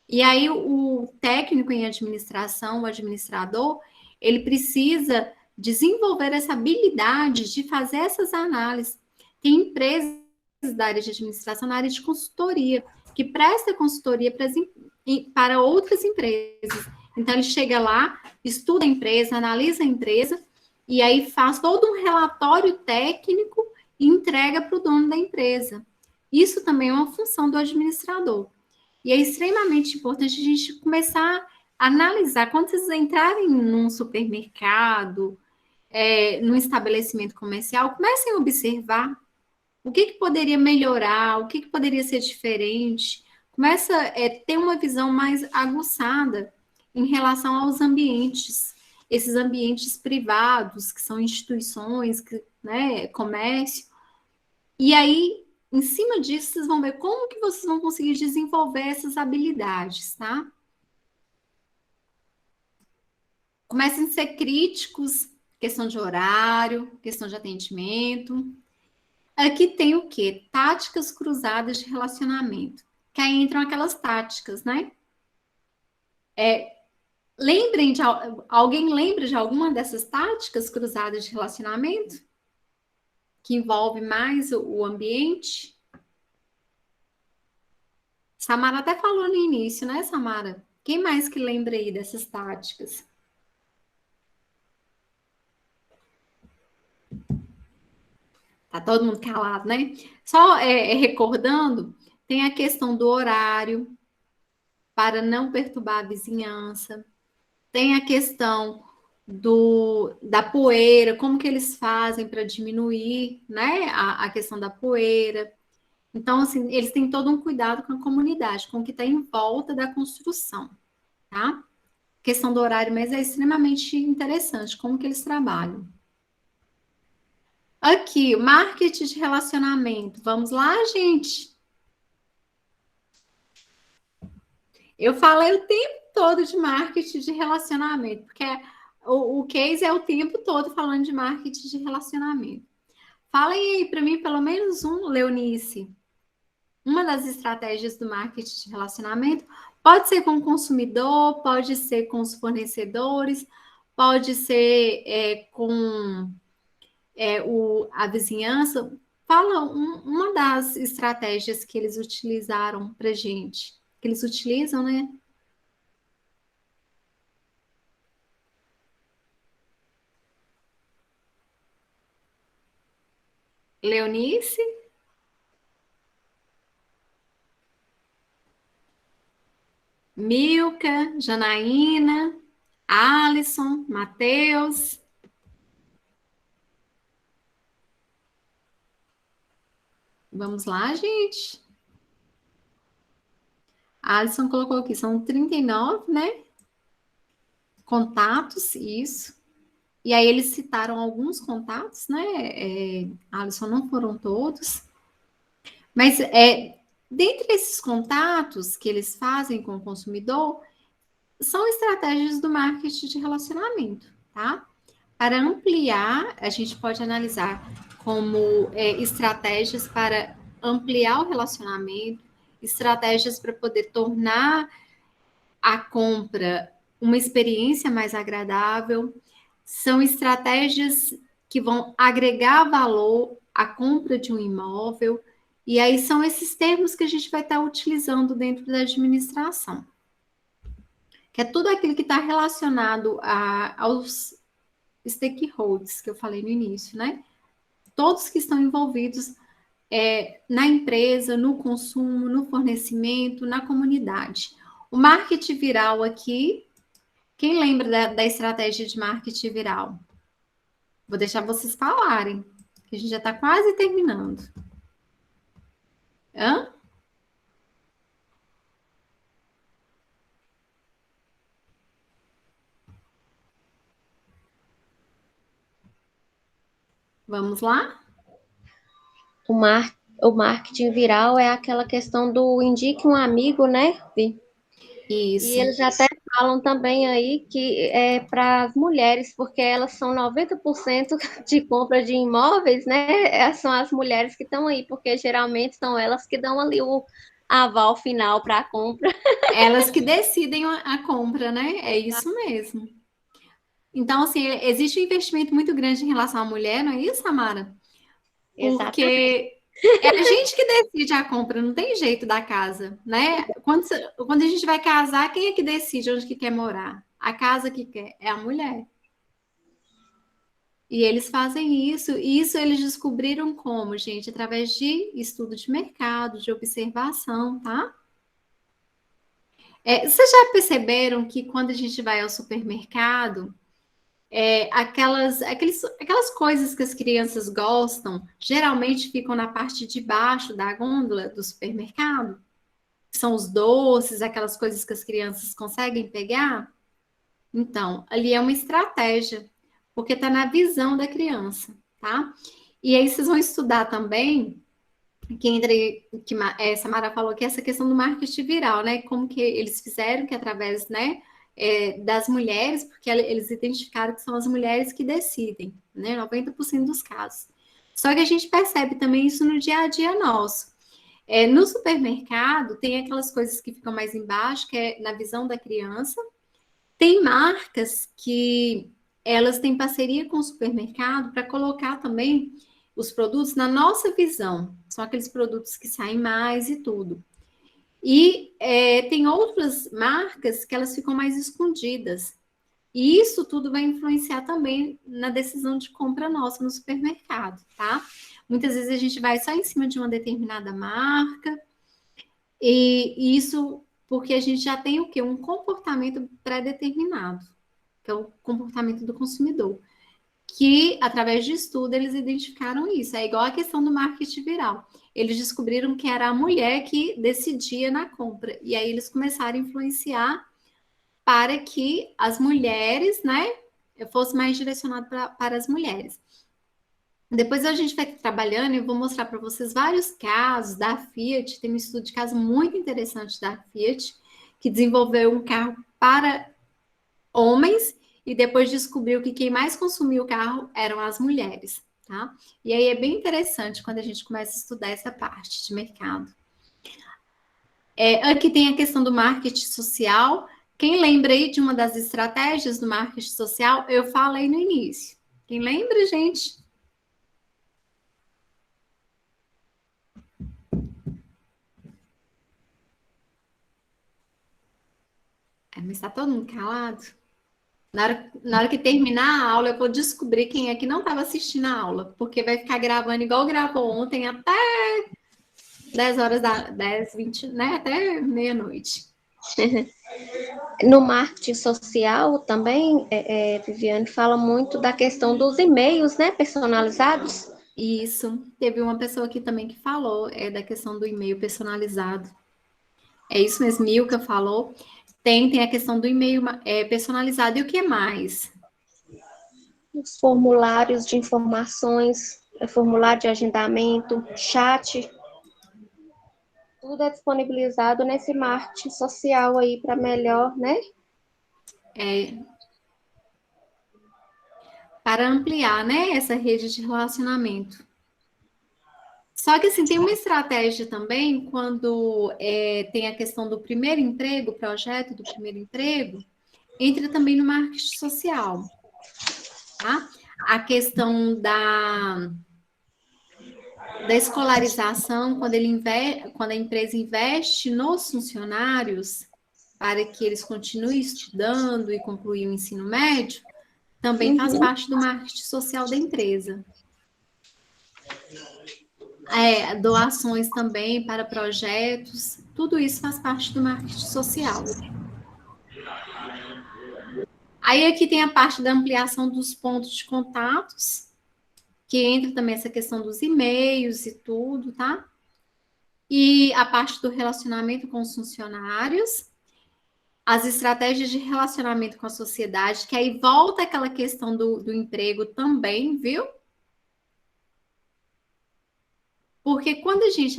E aí o técnico em administração, o administrador, ele precisa desenvolver essa habilidade de fazer essas análises. Tem empresas da área de administração, na área de consultoria, que presta consultoria para outras empresas. Então, ele chega lá, estuda a empresa, analisa a empresa, e aí faz todo um relatório técnico e entrega para o dono da empresa. Isso também é uma função do administrador. E é extremamente importante a gente começar a analisar. Quando vocês entrarem num supermercado, num estabelecimento comercial, comecem a observar o que poderia melhorar, o que poderia ser diferente. Começa a ter uma visão mais aguçada em relação aos ambientes, esses ambientes privados, que são instituições, né, comércio. E aí, em cima disso, vocês vão ver como que vocês vão conseguir desenvolver essas habilidades, tá? Comecem a ser críticos, questão de horário, questão de atendimento. Aqui tem o quê? Táticas cruzadas de relacionamento. Que aí entram aquelas táticas, né? Alguém lembra de alguma dessas táticas cruzadas de relacionamento? Que envolve mais o ambiente? Samara até falou no início, né, Samara? Quem mais que lembra aí dessas táticas? Tá todo mundo calado, né? Só recordando, tem a questão do horário, para não perturbar a vizinhança. Tem a questão da poeira, como que eles fazem para diminuir, né, a questão da poeira. Então, assim, eles têm todo um cuidado com a comunidade, com o que está em volta da construção, tá? A questão do horário, mas é extremamente interessante, como que eles trabalham. Aqui, marketing de relacionamento. Vamos lá, gente? Eu falei o tempo todo de marketing de relacionamento, porque o case é o tempo todo falando de marketing de relacionamento. Falem aí para mim, pelo menos um, Leonice. Uma das estratégias do marketing de relacionamento pode ser com o consumidor, pode ser com os fornecedores, pode ser com a vizinhança. Fala uma das estratégias que eles utilizaram para gente, que eles utilizam, né? Leonice? Milka, Janaína, Alisson, Matheus. Vamos lá, gente. A Alisson colocou aqui, são 39, né? Contatos, isso. E aí eles citaram alguns contatos, né? Alisson, não foram todos. Mas dentre esses contatos que eles fazem com o consumidor, são estratégias do marketing de relacionamento, tá? Para ampliar, a gente pode analisar como estratégias para ampliar o relacionamento, estratégias para poder tornar a compra uma experiência mais agradável, são estratégias que vão agregar valor à compra de um imóvel, e aí são esses termos que a gente vai estar utilizando dentro da administração, que é tudo aquilo que está relacionado aos stakeholders que eu falei no início, né? Todos que estão envolvidos na empresa, no consumo, no fornecimento, na comunidade. O marketing viral aqui, quem lembra da estratégia de marketing viral? Vou deixar vocês falarem, que a gente já está quase terminando. Hã? Vamos lá? O marketing viral é aquela questão do indique um amigo, né, Vi? Isso. E eles até falam também aí que é para as mulheres, porque elas são 90% de compra de imóveis, né? São as mulheres que estão aí, porque geralmente são elas que dão ali o aval final para a compra. Elas que decidem a compra, né? É isso mesmo. Então, assim, existe um investimento muito grande em relação à mulher, não é isso, Samara? Exatamente. Porque é a gente que decide a compra, não tem jeito da casa, né? Quando a gente vai casar, quem é que decide onde que quer morar? A casa que quer é a mulher. E eles fazem isso, e isso eles descobriram como, gente? Através de estudo de mercado, de observação, tá? Vocês já perceberam que quando a gente vai ao supermercado, aquelas coisas que as crianças gostam, geralmente ficam na parte de baixo da gôndola do supermercado? São os doces, aquelas coisas que as crianças conseguem pegar? Então, ali é uma estratégia, porque está na visão da criança, tá? E aí vocês vão estudar também, Samara falou que essa questão do marketing viral, né? Como que eles fizeram que através, né, das mulheres, porque eles identificaram que são as mulheres que decidem, né? 90% dos casos. Só que a gente percebe também isso no dia a dia nosso. No supermercado, tem aquelas coisas que ficam mais embaixo, que é na visão da criança. Tem marcas que elas têm parceria com o supermercado para colocar também os produtos na nossa visão. São aqueles produtos que saem mais e tudo. E tem outras marcas que elas ficam mais escondidas. E isso tudo vai influenciar também na decisão de compra nossa no supermercado, tá? Muitas vezes a gente vai só em cima de uma determinada marca, e isso porque a gente já tem o quê? Um comportamento pré-determinado, que é o comportamento do consumidor, que, através de estudo, eles identificaram isso. É igual a questão do marketing viral. Eles descobriram que era a mulher que decidia na compra, e aí eles começaram a influenciar para que as mulheres, né, fosse mais direcionado para as mulheres. Depois a gente vai trabalhando e eu vou mostrar para vocês vários casos da Fiat. Tem um estudo de caso muito interessante da Fiat, que desenvolveu um carro para homens e depois descobriu que quem mais consumia o carro eram as mulheres, tá? E aí é bem interessante quando a gente começa a estudar essa parte de mercado. Aqui tem a questão do marketing social. Quem lembra aí de uma das estratégias do marketing social? Eu falei no início. Quem lembra, gente? Mas está todo mundo calado? Na hora que terminar a aula, eu vou descobrir quem é que não estava assistindo a aula, porque vai ficar gravando igual gravou ontem até 10 horas 10, 20, né? Até meia-noite. No marketing social também, Viviane, fala muito da questão dos e-mails, né, personalizados. Isso. Teve uma pessoa aqui também que falou da questão do e-mail personalizado. É isso mesmo, Milka falou. Tem a questão do e-mail personalizado. E o que mais? Os formulários de informações, formulário de agendamento, chat. Tudo é disponibilizado nesse marketing social aí para melhor, né? Para ampliar, né, essa rede de relacionamento. Só que, assim, tem uma estratégia também, quando tem a questão do primeiro emprego, o projeto do primeiro emprego, entra também no marketing social, tá? A questão da escolarização, quando a empresa investe nos funcionários para que eles continuem estudando e concluir o ensino médio, também faz parte do marketing social da empresa. Doações também para projetos, tudo isso faz parte do marketing social. Aí aqui tem a parte da ampliação dos pontos de contatos, que entra também essa questão dos e-mails e tudo, tá? E a parte do relacionamento com os funcionários, as estratégias de relacionamento com a sociedade, que aí volta aquela questão do emprego também, viu? Porque quando a gente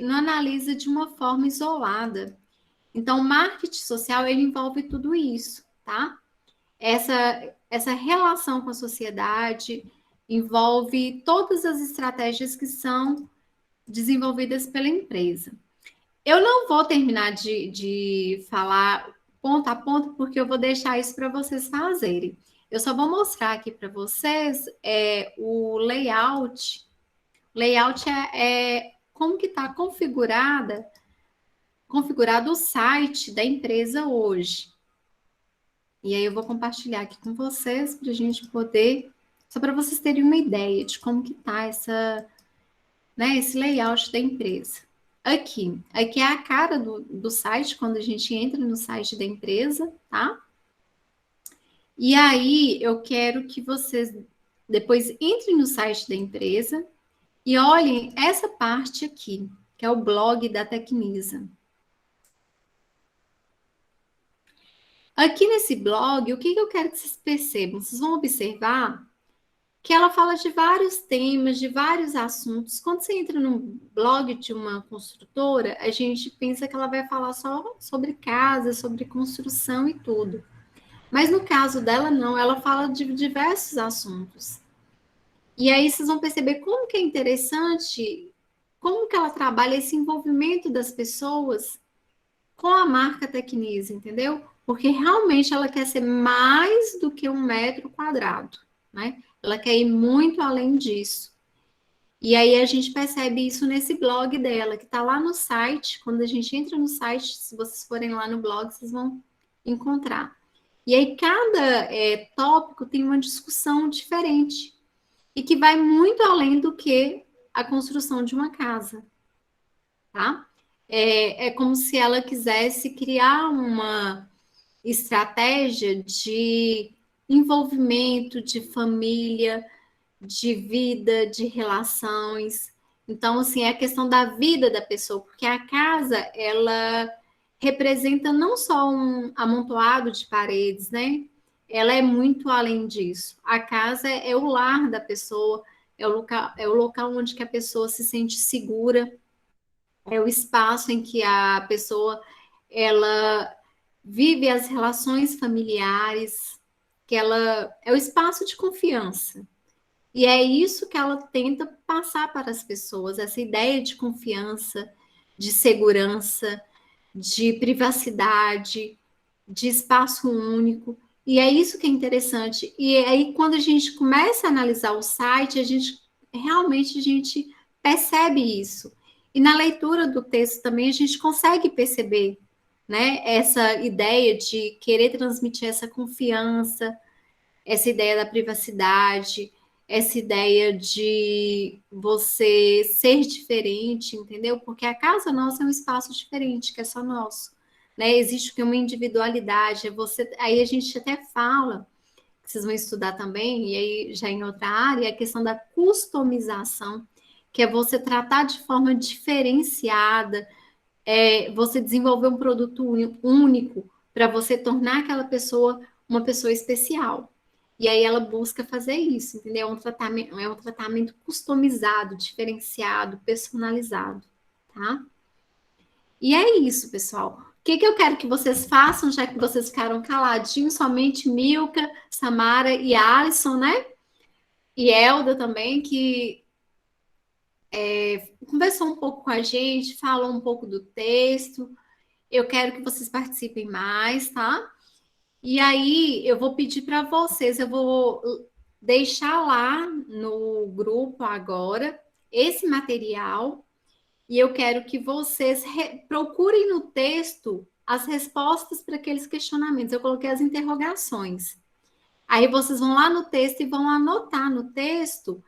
não analisa de uma forma isolada. Então, o marketing social, ele envolve tudo isso, tá? Essa relação com a sociedade envolve todas as estratégias que são desenvolvidas pela empresa. Eu não vou terminar de falar ponto a ponto, porque eu vou deixar isso para vocês fazerem. Eu só vou mostrar aqui para vocês o layout. Layout é como que está configurado o site da empresa hoje. E aí eu vou compartilhar aqui com vocês para a gente poder, só para vocês terem uma ideia de como que está esse layout da empresa. Aqui é a cara do site, quando a gente entra no site da empresa, tá? E aí eu quero que vocês depois entrem no site da empresa e olhem essa parte aqui, que é o blog da Tecnisa. Aqui nesse blog, o que eu quero que vocês percebam? Vocês vão observar que ela fala de vários temas, de vários assuntos. Quando você entra no blog de uma construtora, a gente pensa que ela vai falar só sobre casa, sobre construção e tudo. Mas no caso dela, não. Ela fala de diversos assuntos. E aí vocês vão perceber como que é interessante, como que ela trabalha esse envolvimento das pessoas com a marca Tecnisa, entendeu? Porque realmente ela quer ser mais do que 1 m², né? Ela quer ir muito além disso. E aí a gente percebe isso nesse blog dela, que está lá no site. Quando a gente entra no site, se vocês forem lá no blog, vocês vão encontrar. E aí cada tópico tem uma discussão diferente e que vai muito além do que a construção de uma casa, tá? É como se ela quisesse criar uma estratégia de envolvimento, de família, de vida, de relações. Então, assim, é a questão da vida da pessoa, porque a casa, ela representa não só um amontoado de paredes, né? Ela é muito além disso. A casa é o lar da pessoa, é o local onde que a pessoa se sente segura, é o espaço em que a pessoa ela vive as relações familiares, que ela é o espaço de confiança. E é isso que ela tenta passar para as pessoas, essa ideia de confiança, de segurança, de privacidade, de espaço único. E é isso que é interessante. E aí, quando a gente começa a analisar o site, a gente percebe isso. E na leitura do texto também a gente consegue perceber, né, essa ideia de querer transmitir essa confiança, essa ideia da privacidade, essa ideia de você ser diferente, entendeu? Porque a casa nossa é um espaço diferente, que é só nosso, né? Existe uma individualidade, aí a gente até fala, que vocês vão estudar também, e aí já em outra área, a questão da customização, que é você tratar de forma diferenciada, você desenvolver um produto único para você tornar aquela pessoa uma pessoa especial. E aí ela busca fazer isso, entendeu? É um tratamento customizado, diferenciado, personalizado, tá? E é isso, pessoal. O que eu quero que vocês façam, já que vocês ficaram caladinhos, somente Milka, Samara e Alisson, né? E Elda também, que conversou um pouco com a gente, falou um pouco do texto. Eu quero que vocês participem mais, tá? E aí eu vou pedir para vocês, eu vou deixar lá no grupo agora esse material e eu quero que vocês procurem no texto as respostas para aqueles questionamentos. Eu coloquei as interrogações. Aí vocês vão lá no texto e vão anotar no texto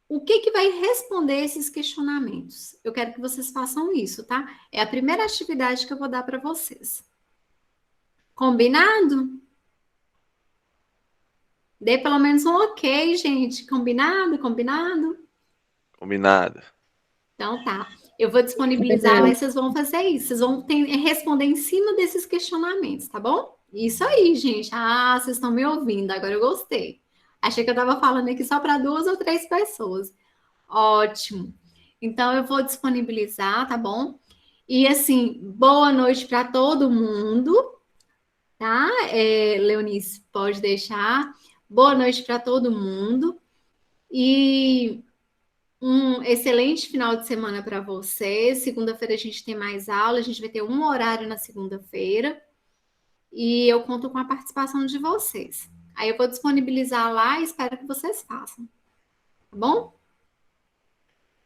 o que, que vai responder esses questionamentos. Eu quero que vocês façam isso, tá? É a primeira atividade que eu vou dar para vocês. Combinado? Dê pelo menos um ok, gente. Combinado? Combinado? Combinado. Então tá. Eu vou disponibilizar lá e vocês vão fazer isso. Vocês vão responder em cima desses questionamentos, tá bom? Isso aí, gente. Ah, vocês estão me ouvindo. Agora eu gostei. Achei que eu estava falando aqui só para 2 ou 3 pessoas. Ótimo. Então eu vou disponibilizar, tá bom? E assim, boa noite para todo mundo, tá? Leonice, pode deixar. Boa noite para todo mundo. E um excelente final de semana para vocês. Segunda-feira a gente tem mais aula, a gente vai ter um horário na segunda-feira e eu conto com a participação de vocês. Aí eu vou disponibilizar lá e espero que vocês façam, tá bom?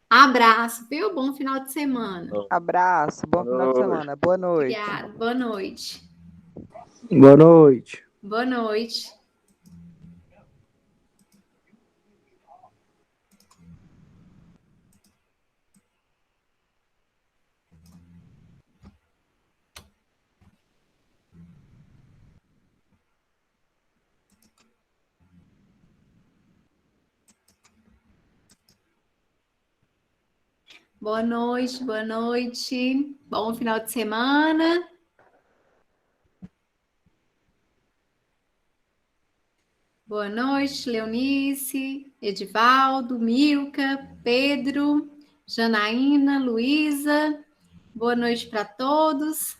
Abraço, viu? Bom final de semana. Abraço, bom final de semana. Boa noite. Obrigada. Boa noite. Boa noite. Boa noite. Boa noite, boa noite. Bom final de semana. Boa noite, Leonice, Edivaldo, Milka, Pedro, Janaína, Luísa. Boa noite para todos.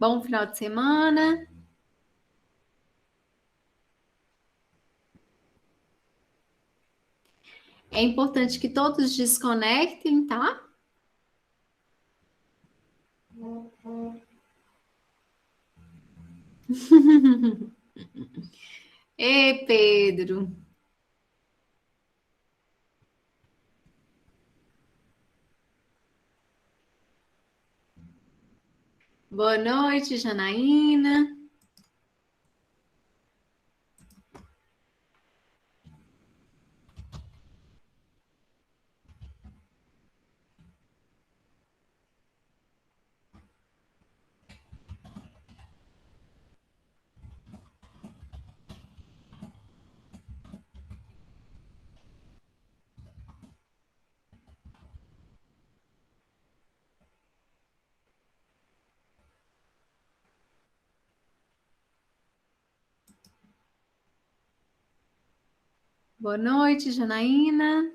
Bom final de semana. É importante que todos desconectem, tá? Ei, Pedro. Boa noite, Janaína. Boa noite, Janaína.